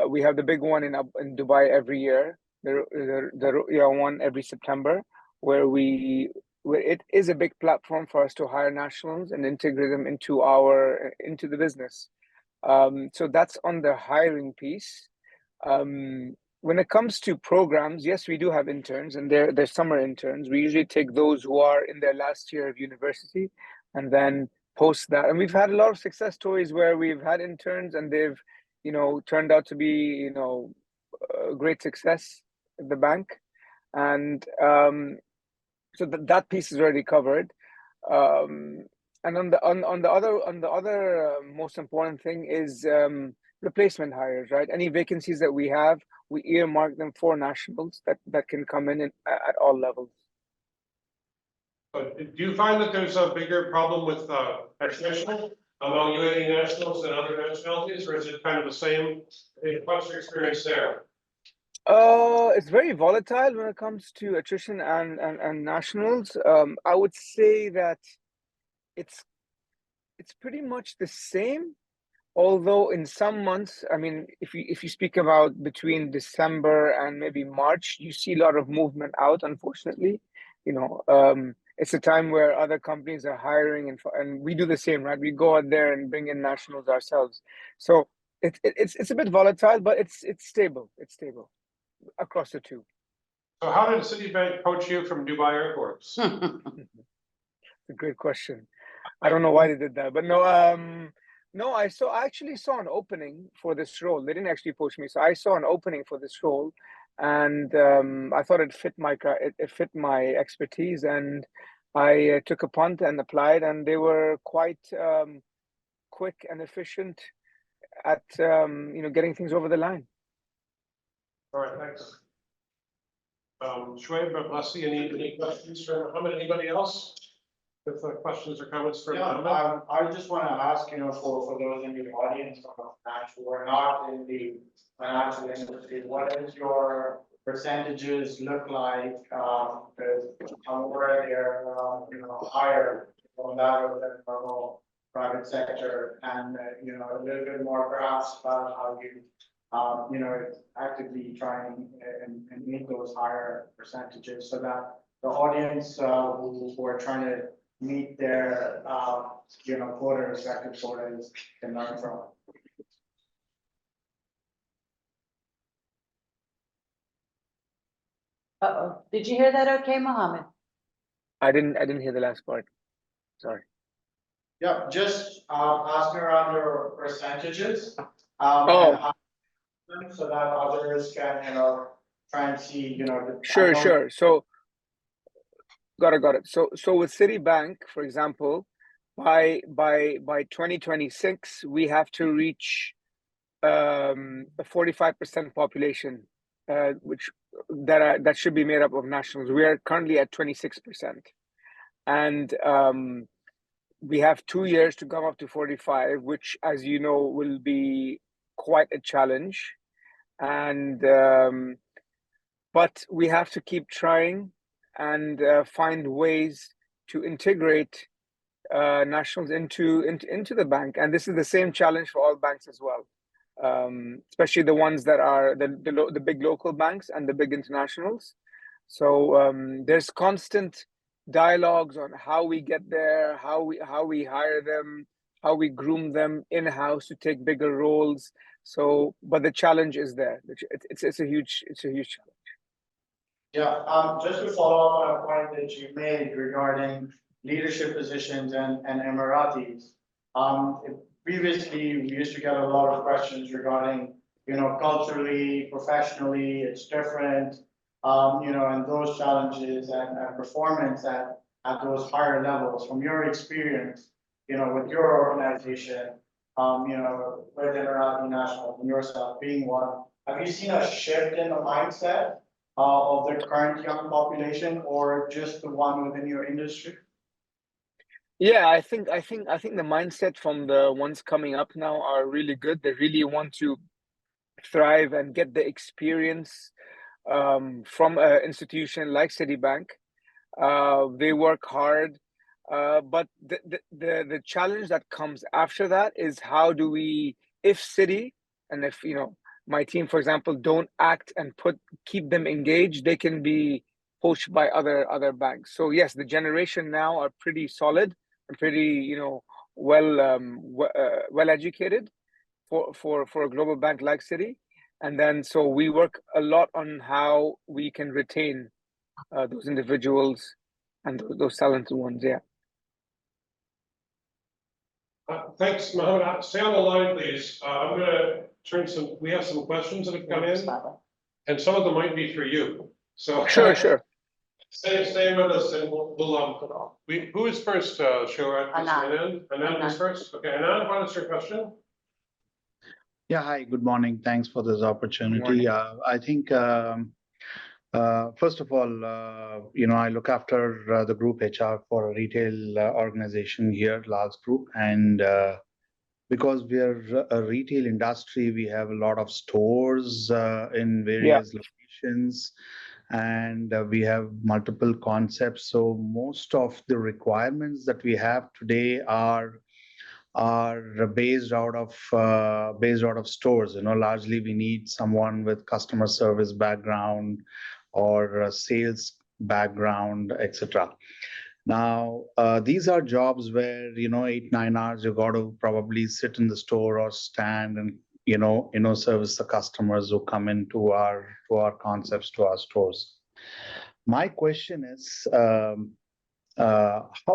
We have the big one in Dubai every year. The one every September, where it is a big platform for us to hire nationals and integrate them into the business. So that's on the hiring piece. When it comes to programs, yes, we do have interns, and they're summer interns. We usually take those who are in their last year of university, and then post that. And we've had a lot of success stories where we've had interns and they've, turned out to be, a great success at the bank. And so that piece is already covered. And on the other most important thing is replacement hires, right? Any vacancies that we have, we earmark them for nationals that can come in at all levels. But do you find that there's a bigger problem with attrition among UAE nationals than other nationalities, or is it kind of the same? What's your experience there? It's very volatile when it comes to attrition and nationals. I would say that it's pretty much the same. Although in some months, I mean, if you speak about between December and maybe March, you see a lot of movement out, unfortunately. It's a time where other companies are hiring, and we do the same, right? We go out there and bring in nationals ourselves. So it's a bit volatile, but it's stable. It's stable across the two. So how did Citibank poach you from Dubai airports? It's a great question. I don't know why they did that, but no, I actually saw an opening for this role. They didn't actually poach me, so I saw an opening for this role, and I thought it fit my expertise, and I took a punt and applied, and they were quite quick and efficient at getting things over the line. All right, thanks. Shoaib, Lassie, any questions from Mohammed? Anybody else? with questions or comments for Yeah, Mohammed? I just want to ask, for those in the audience who are not in the financial industry, what is your percentages look like? Because I'm aware they're, higher on that than normal private sector, and, a little bit more perhaps about how you, actively trying and meet those higher percentages so that the audience, who are trying to meet their, quota, respective quotas can learn from. Uh-oh, did you hear that okay, Mohammed? I didn't hear the last part. Sorry. Yeah, just, asking around your percentages, Oh. and how, so that others can, try and see, Sure. So got it. So with Citibank, for example, by 2026, we have to reach a 45% population, which that should be made up of nationals. We are currently at 26%, and we have 2 years to come up to 45, which, as you know, will be quite a challenge. And but we have to keep trying and find ways to integrate nationals into the bank. And this is the same challenge for all banks as well, especially the ones that are the big local banks and the big internationals. So there's constant dialogues on how we get there, how we hire them, how we groom them in-house to take bigger roles. So, but the challenge is there. It's a huge challenge. Yeah, just to follow up on a point that you made regarding leadership positions and Emiratis. Previously, we used to get a lot of questions regarding, culturally, professionally, it's different. And those challenges and performance at those higher levels. From your experience, with your organization, with Emirati National and yourself being one, have you seen a shift in the mindset of the current young population, or just the one within your industry? Yeah, I think the mindset from the ones coming up now are really good. They really want to thrive and get the experience from an institution like Citibank. They work hard, but the challenge that comes after that is how do we, if Citi and if my team, for example, don't act and keep them engaged, they can be poached by other banks. So yes, the generation now are pretty solid and pretty well educated for a global bank like Citi. And then so we work a lot on how we can retain those individuals and those talented ones. Yeah. Thanks, Mohammed. Stay on the line, please. I'm gonna we have some questions that have come in, and some of them might be for you. So Sure. Stay with us, and who is first, Shorat? Anand is first? Okay, Anand, what is your question? Yeah, hi, good morning. Thanks for this opportunity. I think, first of all, I look after the group HR for a retail organization here, large group. And because we are a retail industry, we have a lot of stores in various locations, and we have multiple concepts. So most of the requirements that we have today are based out of stores. Largely we need someone with customer service background or a sales background, etc. Now these are jobs where 8-9 hours you got to probably sit in the store or stand and service the customers who come into our concepts, to our stores. My question is, how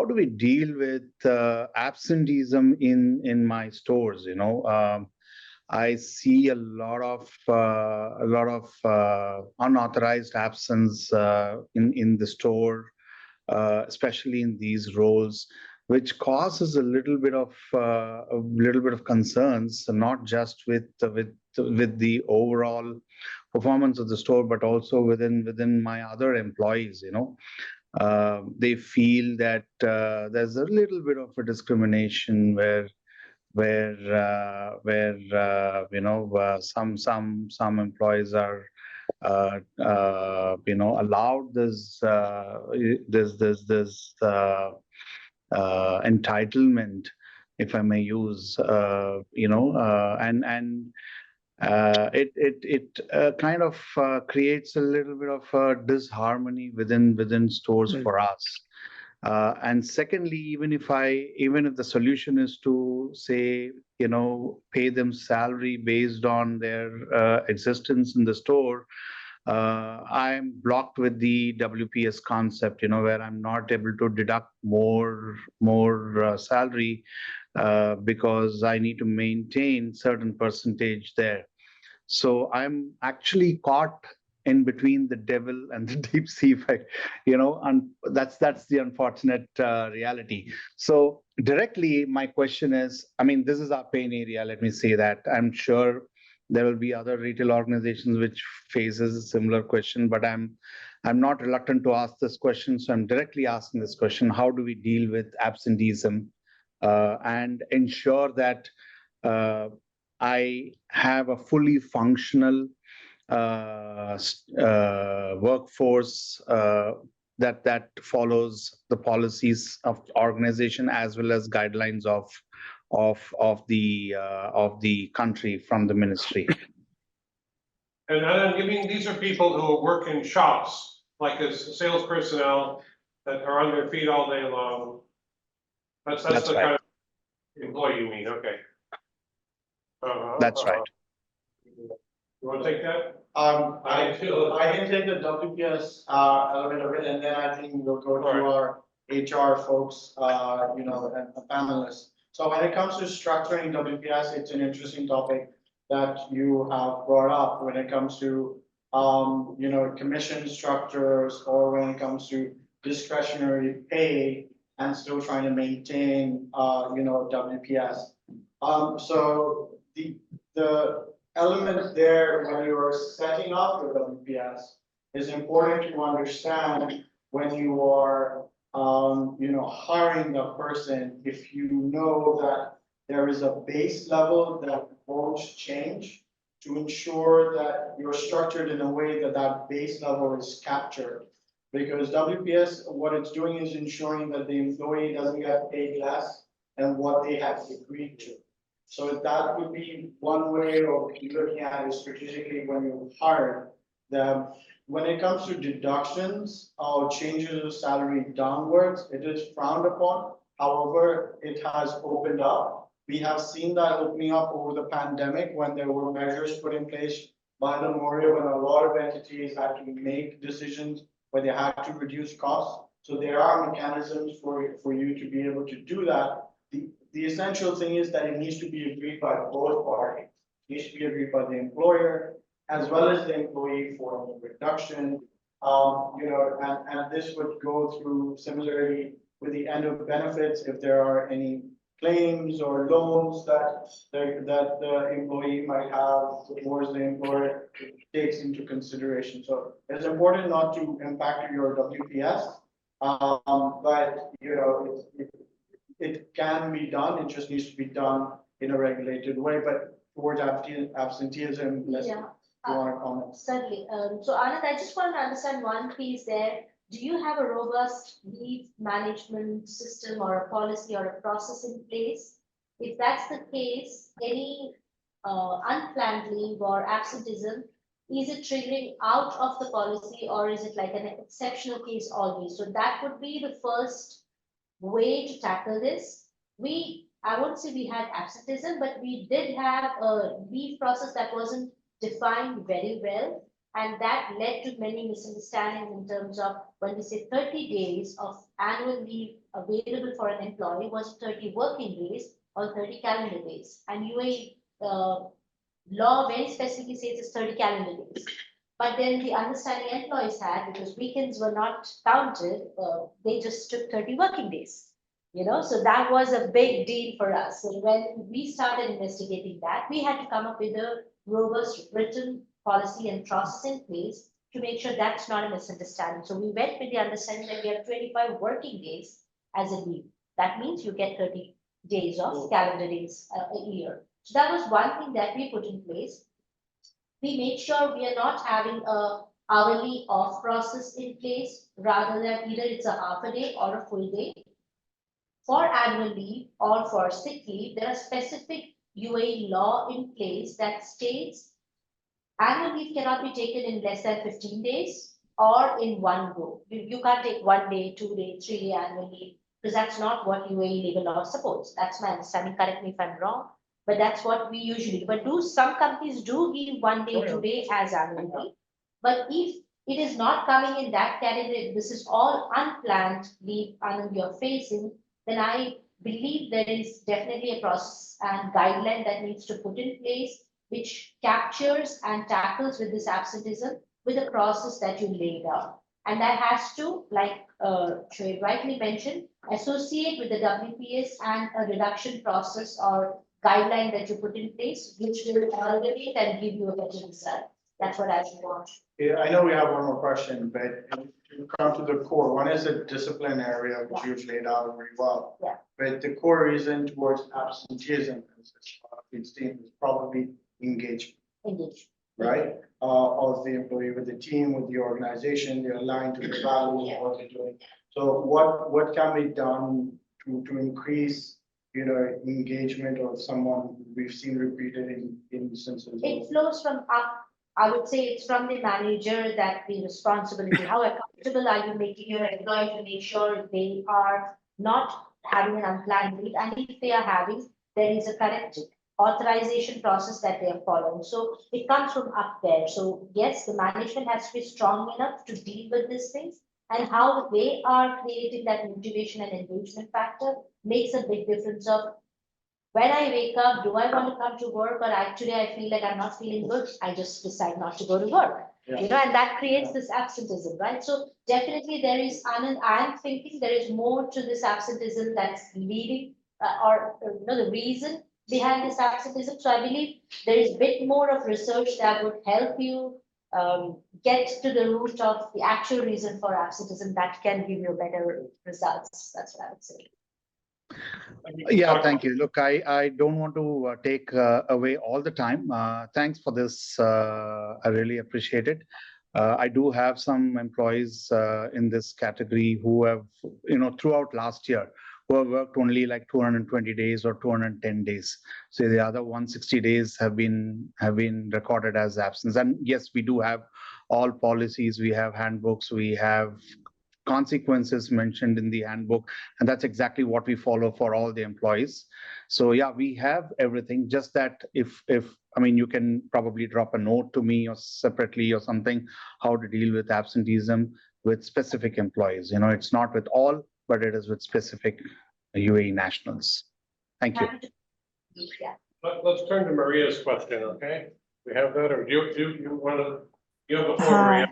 do we deal with absenteeism in my stores? I see a lot of unauthorized absence in the store, especially in these roles, which causes a little bit of concerns, not just with the overall performance of the store, but also within my other employees. they feel that there's a little bit of a discrimination where some employees are allowed this entitlement, if I may use, it kind of creates a little bit of disharmony within stores for us. And secondly, even if the solution is to say, pay them salary based on their existence in the store, I'm blocked with the WPS concept, where I'm not able to deduct more salary because I need to maintain certain percentage there. So I'm actually caught in between the devil and the deep sea effect, and that's the unfortunate reality. So directly, my question is, I mean, this is our pain area. Let me say that. I'm sure there will be other retail organizations which faces a similar question, but I'm not reluctant to ask this question. So I'm directly asking this question: how do we deal with absenteeism and ensure that I have a fully functional workforce that follows the policies of organization as well as guidelines of the country from the ministry. And I'm giving, these are people who work in shops, like as sales personnel that are on their feet all day long. That's That's the right. kind of employee you mean, okay. That's right. You want to take that? I can take the WPS element of it, and then I think we'll go to our HR folks, and the panelists. So when it comes to structuring WPS, it's an interesting topic that you have brought up when it comes to, commission structures, or when it comes to discretionary pay and still trying to maintain, WPS. So the element there when you are setting up your WPS is important to understand when you are, hiring the person. If you know that there is a base level that won't change, to ensure that you're structured in a way that that base level is captured. Because WPS, what it's doing is ensuring that the employee doesn't get paid less than what they have agreed to. So that would be one way of looking at it strategically when you hire them. When it comes to deductions or changes of salary downwards, it is frowned upon. However, it has opened up. We have seen that opening up over the pandemic when there were measures put in place by the Memorial, when a lot of entities had to make decisions where they had to reduce costs. So there are mechanisms for you to be able to do that. The essential thing is that it needs to be agreed by both parties. It needs to be agreed by the employer as well as the employee for the reduction. And this would go through similarly with the end of benefits if there are any claims or loans that the employee might have towards the employer takes into consideration. So it's important not to impact your WPS, but it can be done. It just needs to be done in a regulated way. But towards absenteeism, let's. Yeah. You want to comment? Certainly. So Anand, I just want to understand one piece there. Do you have a robust leave management system or a policy or a process in place? If that's the case, any unplanned leave or absenteeism, is it triggering out of the policy, or is it like an exceptional case always? So that would be the first way to tackle this. I won't say we had absenteeism, but we did have a leave process that wasn't defined very well. And that led to many misunderstandings in terms of when we say 30 days of annual leave available for an employee, was 30 working days or 30 calendar days. And UAE law very specifically says it's 30 calendar days. But then the understanding employees had, because weekends were not counted, they just took 30 working days. So that was a big deal for us. So when we started investigating that, we had to come up with a robust written policy and process in place to make sure that's not a misunderstanding. So we went with the understanding that we have 25 working days as a leave. That means you get 30 days of calendar days a year. So that was one thing that we put in place. We made sure we are not having a hourly off process in place, rather than either it's a half a day or a full day. For annual leave or for sick leave, there are specific UAE law in place that states annual leave cannot be taken in less than 15 days or in one go. You can't take 1 day, 2 day, 3 day annual leave, because that's not what UAE legal law supports. That's my understanding. Correct me if I'm wrong, but that's what we usually. But some companies do give 1 day, 2 day as annual leave. But if it is not coming in that category, this is all unplanned leave and you're facing, then I believe there is definitely a process and guideline that needs to put in place, which captures and tackles with this absenteeism with a process that you laid out. And that has to, like Shoaib rightly mentioned, associate with the WPS and a reduction process or guideline that you put in place, which will aggregate and give you a better result. That's what I want. Yeah, I know we have one more question, but to come to the core, one is the discipline area, which you've laid out very well. Yeah. But the core reason towards absenteeism is probably engagement, Engage. right? Of the employee with the team, with the organization, they're aligned to the values of what they're doing. So what can be done to increase, engagement of someone we've seen repeated in instances? It flows from up. I would say it's from the manager that the responsibility. How accountable are you making your employee to make sure they are not having an unplanned leave, and if they are having, there is a correct authorization process that they are following. So it comes from up there. So yes, the management has to be strong enough to deal with these things, and how they are creating that motivation and engagement factor makes a big difference of when I wake up, do I want to come to work, or actually I feel like I'm not feeling good, I just decide not to go to work. Yeah. And that creates this absenteeism, right? So definitely there is, I'm thinking there is more to this absenteeism that's leading the reason behind this absenteeism. So I believe there is a bit more of research that would help you get to the root of the actual reason for absenteeism that can give you better results. That's what I would say. Yeah, thank you. Look, I don't want to take away all the time. Thanks for this. I really appreciate it. I do have some employees in this category who have, throughout last year, who have worked only like 220 days or 210 days. So the other 160 days have been recorded as absence. And yes, we do have all policies. We have handbooks. We have consequences mentioned in the handbook, and that's exactly what we follow for all the employees. So yeah, we have everything. Just that if you can probably drop a note to me or separately or something, how to deal with absenteeism with specific employees. It's not with all, but it is with specific UAE nationals. Thank you. Yeah. Let's turn to Maria's question, okay? We have that, or do you want to, you have the floor, Hi. Maria.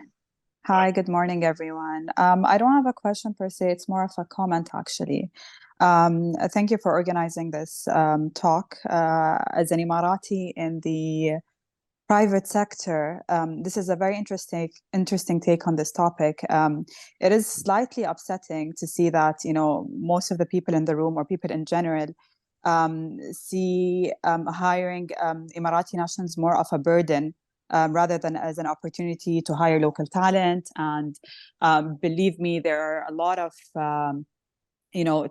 Hi, good morning, everyone. I don't have a question per se, it's more of a comment actually. Thank you for organizing this talk. As an Emirati in the private sector, this is a very interesting take on this topic. It is slightly upsetting to see that, most of the people in the room or people in general see hiring Emirati nationals more of a burden rather than as an opportunity to hire local talent. And believe me, there are a lot of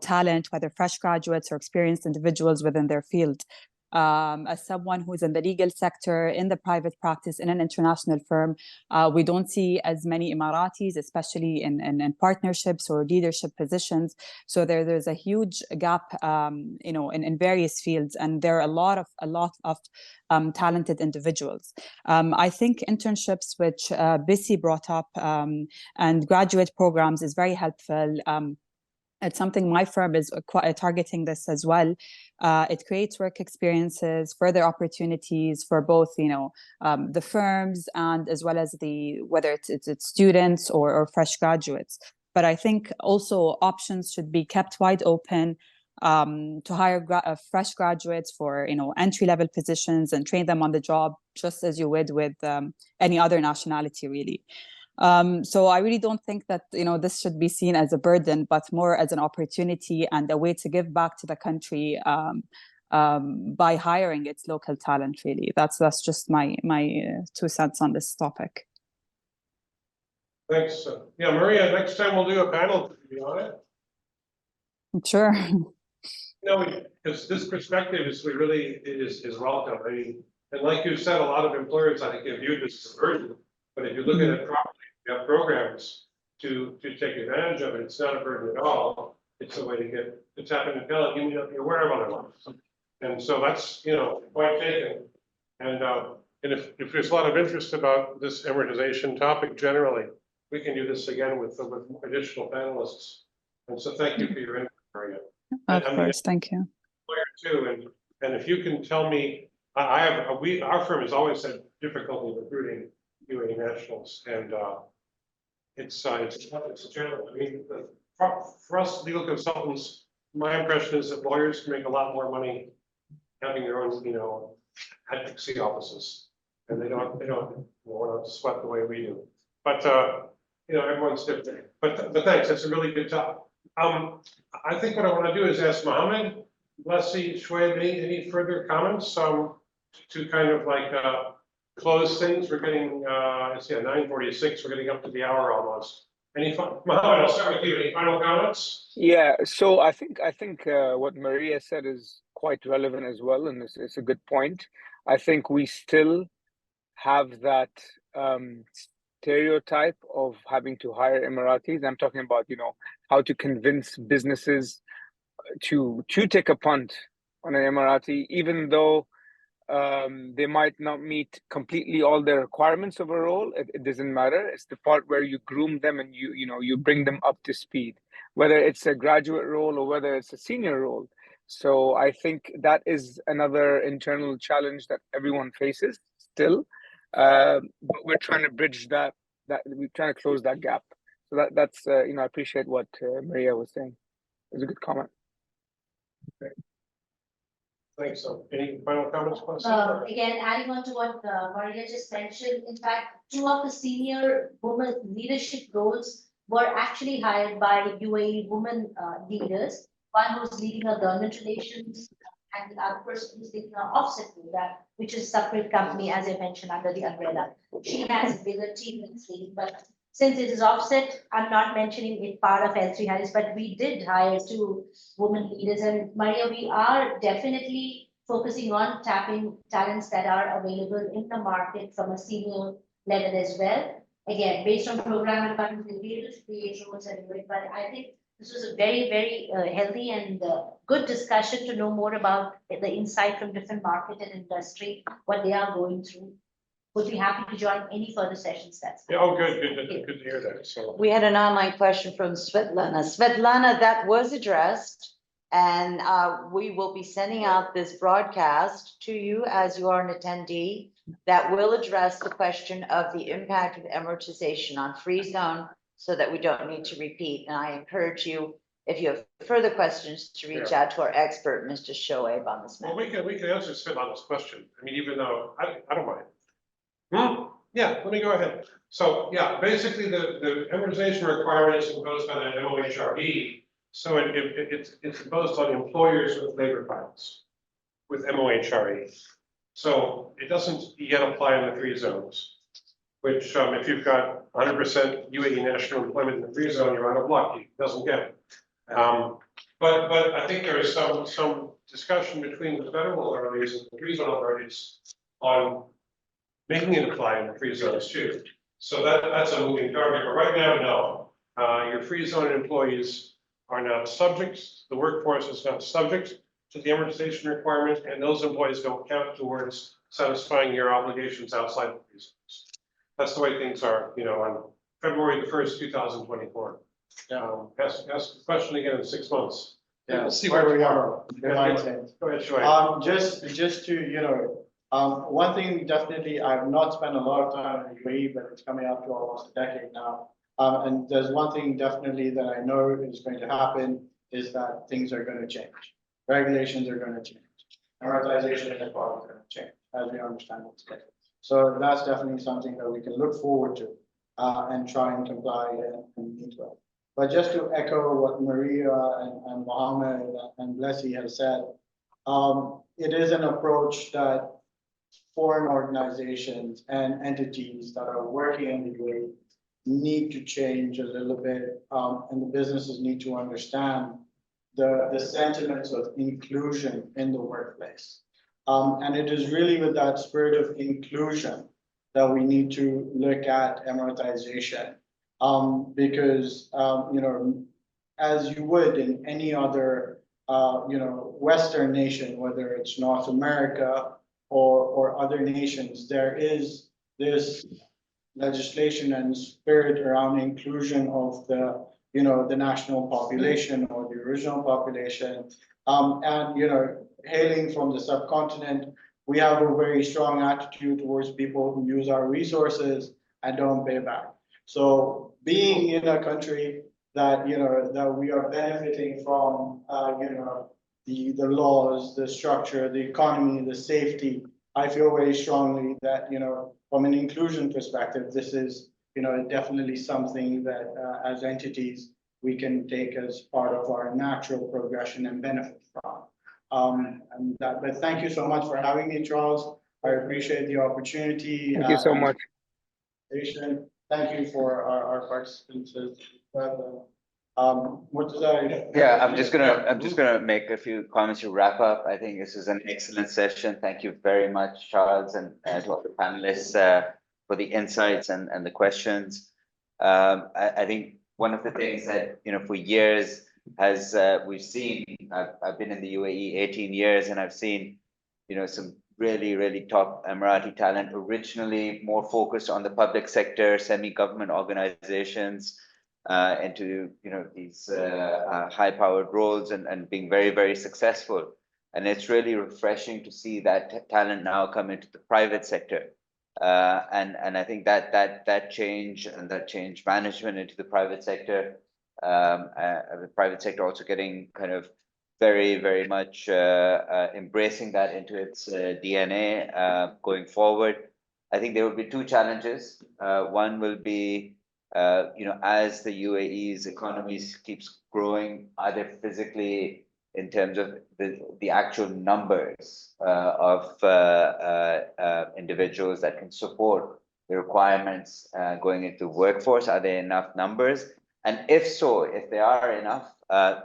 talent, whether fresh graduates or experienced individuals within their field. As someone who's in the legal sector, in the private practice, in an international firm, we don't see as many Emiratis, especially in partnerships or leadership positions. So there's a huge gap, in various fields, and there are a lot of talented individuals. I think internships, which Bissy brought up, and graduate programs is very helpful. It's something my firm is targeting this as well. It creates work experiences, further opportunities for both, the firms and as well as whether it's students or fresh graduates. But I think also options should be kept wide open to hire fresh graduates for, entry-level positions and train them on the job, just as you would with any other nationality, really. So I really don't think that, this should be seen as a burden, but more as an opportunity and a way to give back to the country by hiring its local talent. Really, that's just my 2 cents on this topic. Thanks. Yeah, Maria, next time we'll do a panel to be on it. Sure. No, because this perspective is welcome. I mean, and like you said, a lot of employers, I think, have viewed this as a burden. But if you look at it properly, you have programs to take advantage of it. It's not a burden at all. It's a way to tap into talent you may not be aware of otherwise. And so that's, quite taken. And if there's a lot of interest about this Emiratization topic generally, we can do this again with additional panelists. And so thank you for your input, Maria. Of course, thank you. Too, and if you can tell me, our firm has always had difficulty recruiting UAE nationals, and it's a challenge. I mean, for us legal consultants, my impression is that lawyers can make a lot more money having their own, advocacy offices, and they don't want to sweat the way we do. But everyone's different. But thanks. That's a really good topic. I think what I want to do is ask Mohammed, Leslie, Shoaib, any further comments to kind of like close things. We're getting it's 9:46. We're getting up to the hour almost. Mohammed, I'll start with you. Any final comments? Yeah, so I think what Maria said is quite relevant as well, and it's a good point. I think we still have that stereotype of having to hire Emiratis. I'm talking about, how to convince businesses to take a punt on an Emirati, even though they might not meet completely all the requirements of a role. It doesn't matter. It's the part where you groom them and you bring them up to speed, whether it's a graduate role or whether it's a senior role. So I think that is another internal challenge that everyone faces still. But we're trying to bridge that we're trying to close that gap. So that's I appreciate what Maria was saying. It was a good comment. Okay. Thanks. So any final comments? Again, adding on to what Maria just mentioned, in fact, 2 of the senior women leadership roles were actually hired by UAE women leaders. One who's leading a government relations, and the other person who's leading an offset program, which is a separate company, as I mentioned, under the umbrella. She has a bigger team than leading, but since it is offset, I'm not mentioning it part of L3 Harris, but we did hire 2 women leaders. And Maria, we are definitely focusing on tapping talents that are available in the market from a senior level as well. Again, based on program requirements, we'll be able to create roles and do it. But I think this was a very, very healthy and good discussion to know more about the insight from different market and industry, what they are going through. Would be happy to join any further sessions. Yeah, oh, good to hear that. So We had an online question from Svetlana. Svetlana, that was addressed, and we will be sending out this broadcast to you as you are an attendee that will address the question of the impact of Emiratization on free zone, so that we don't need to repeat. And I encourage you, if you have further questions, to reach out to our expert, Mr. Shoaib, on this matter. well, we can answer Svetlana's question. I mean, even though I don't mind. Yeah, let me go ahead. So yeah, basically the Emiratization requirement is imposed by the MOHRE. So it's imposed on employers with labor files with MOHRE. So it doesn't yet apply in the free zones, which if you've got 100% UAE national employment in the free zone, you're out of luck. It doesn't get it. But I think there is some discussion between the federal authorities and the free zone authorities on making it apply in the free zones too. So that's a moving target. But right now, no. Your free zone employees are not subject. The workforce is not subject to the Emiratization requirement, and those employees don't count towards satisfying your obligations outside of the free zones. That's the way things are, on February the 1st, 2024. Ask the question again in 6 months. Yeah, See where we are. Go ahead, Shoaib. just to, one thing definitely, I've not spent a lot of time in UAE, but it's coming up to almost a decade now. And there's one thing definitely that I know is going to happen is that things are going to change. Regulations are going to change. Emiratization is probably going to change, as we understand it today. So that's definitely something that we can look forward to. and try and comply and meet with. But just to echo what Maria and Mohammed and Blessy have said, it is an approach that foreign organizations and entities that are working in the UAE need to change a little bit, and the businesses need to understand the sentiments of inclusion in the workplace. And it is really with that spirit of inclusion that we need to look at Emiratization. Because, you know, as you would in any other, you know, Western nation, whether it's North America or other nations, there is this legislation and spirit around inclusion of the, you know, the national population or the original population. And, you know, hailing from the subcontinent, we have a very strong attitude towards people who use our resources and don't pay back. So being in a country that, you know, that we are benefiting from, you know, the laws, the structure, the economy, the safety, I feel very strongly that, you know, from an inclusion perspective, this is, you know, definitely something that as entities, we can take as part of our natural progression and benefit from. But thank you so much for having me, Charles. I appreciate the opportunity. Thank you so much. Thank you for our participants as well. Yeah, I'm just gonna make a few comments to wrap up. I think this is an excellent session. Thank you very much, Charles, and to all the panelists for the insights and the questions. I think one of the things that, you know, for years has we've seen, I've been in the UAE 18 years, and I've seen, you know, some really top Emirati talent, originally more focused on the public sector, semi-government organizations, into, you know, these high-powered roles and being very successful. And it's really refreshing to see that talent now come into the private sector. And I think that change and that change management into the private sector, the private sector also getting kind of very much embracing that into its DNA going forward. I think there will be two challenges. One will be, you know, as the UAE's economy keeps growing, either physically in terms of the actual numbers of individuals that can support the requirements going into workforce, are there enough numbers? And if so, if there are enough,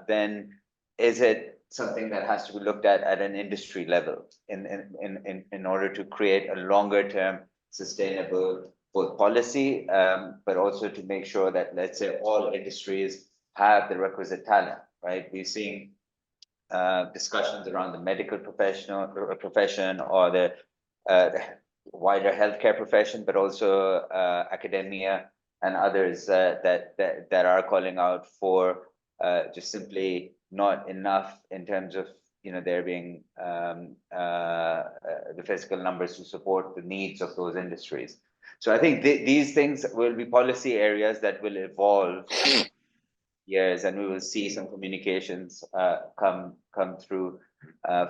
then is it something that has to be looked at an industry level in order to create a longer term sustainable both policy, but also to make sure that, let's say, all industries have the requisite talent, right? We've seen discussions around the medical profession or the wider healthcare profession, but also academia and others that are calling out for just simply not enough in terms of, you know, there being the physical numbers to support the needs of those industries. So I think these things will be policy areas that will evolve years, and we will see some communications come through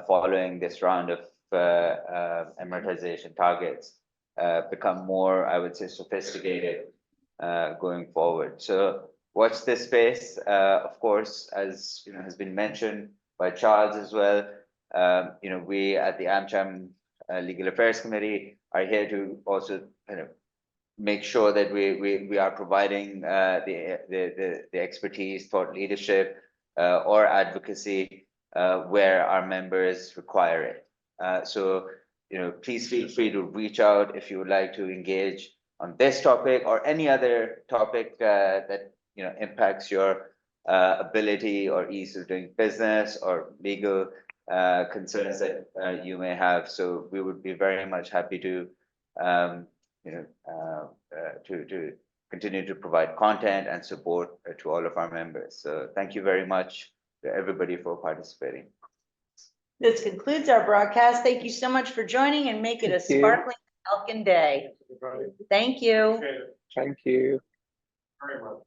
following this round of Emiratization targets become more, I would say, sophisticated going forward. So watch this space. Of course, as you know, has been mentioned by Charles as well. You know, we at the AmCham Legal Affairs Committee are here to also kind of make sure that we are providing the expertise, thought leadership, or advocacy where our members require it. So, you know, please feel free to reach out if you would like to engage on this topic or any other topic that, you know, impacts your ability or ease of doing business or legal concerns that you may have. So we would be very much happy to you know, to continue to provide content and support to all of our members. So thank you very much to everybody for participating. This concludes our broadcast. Thank you so much for joining, and make it a sparkling Falcon day. Thank you. Appreciate it Thank you. very much.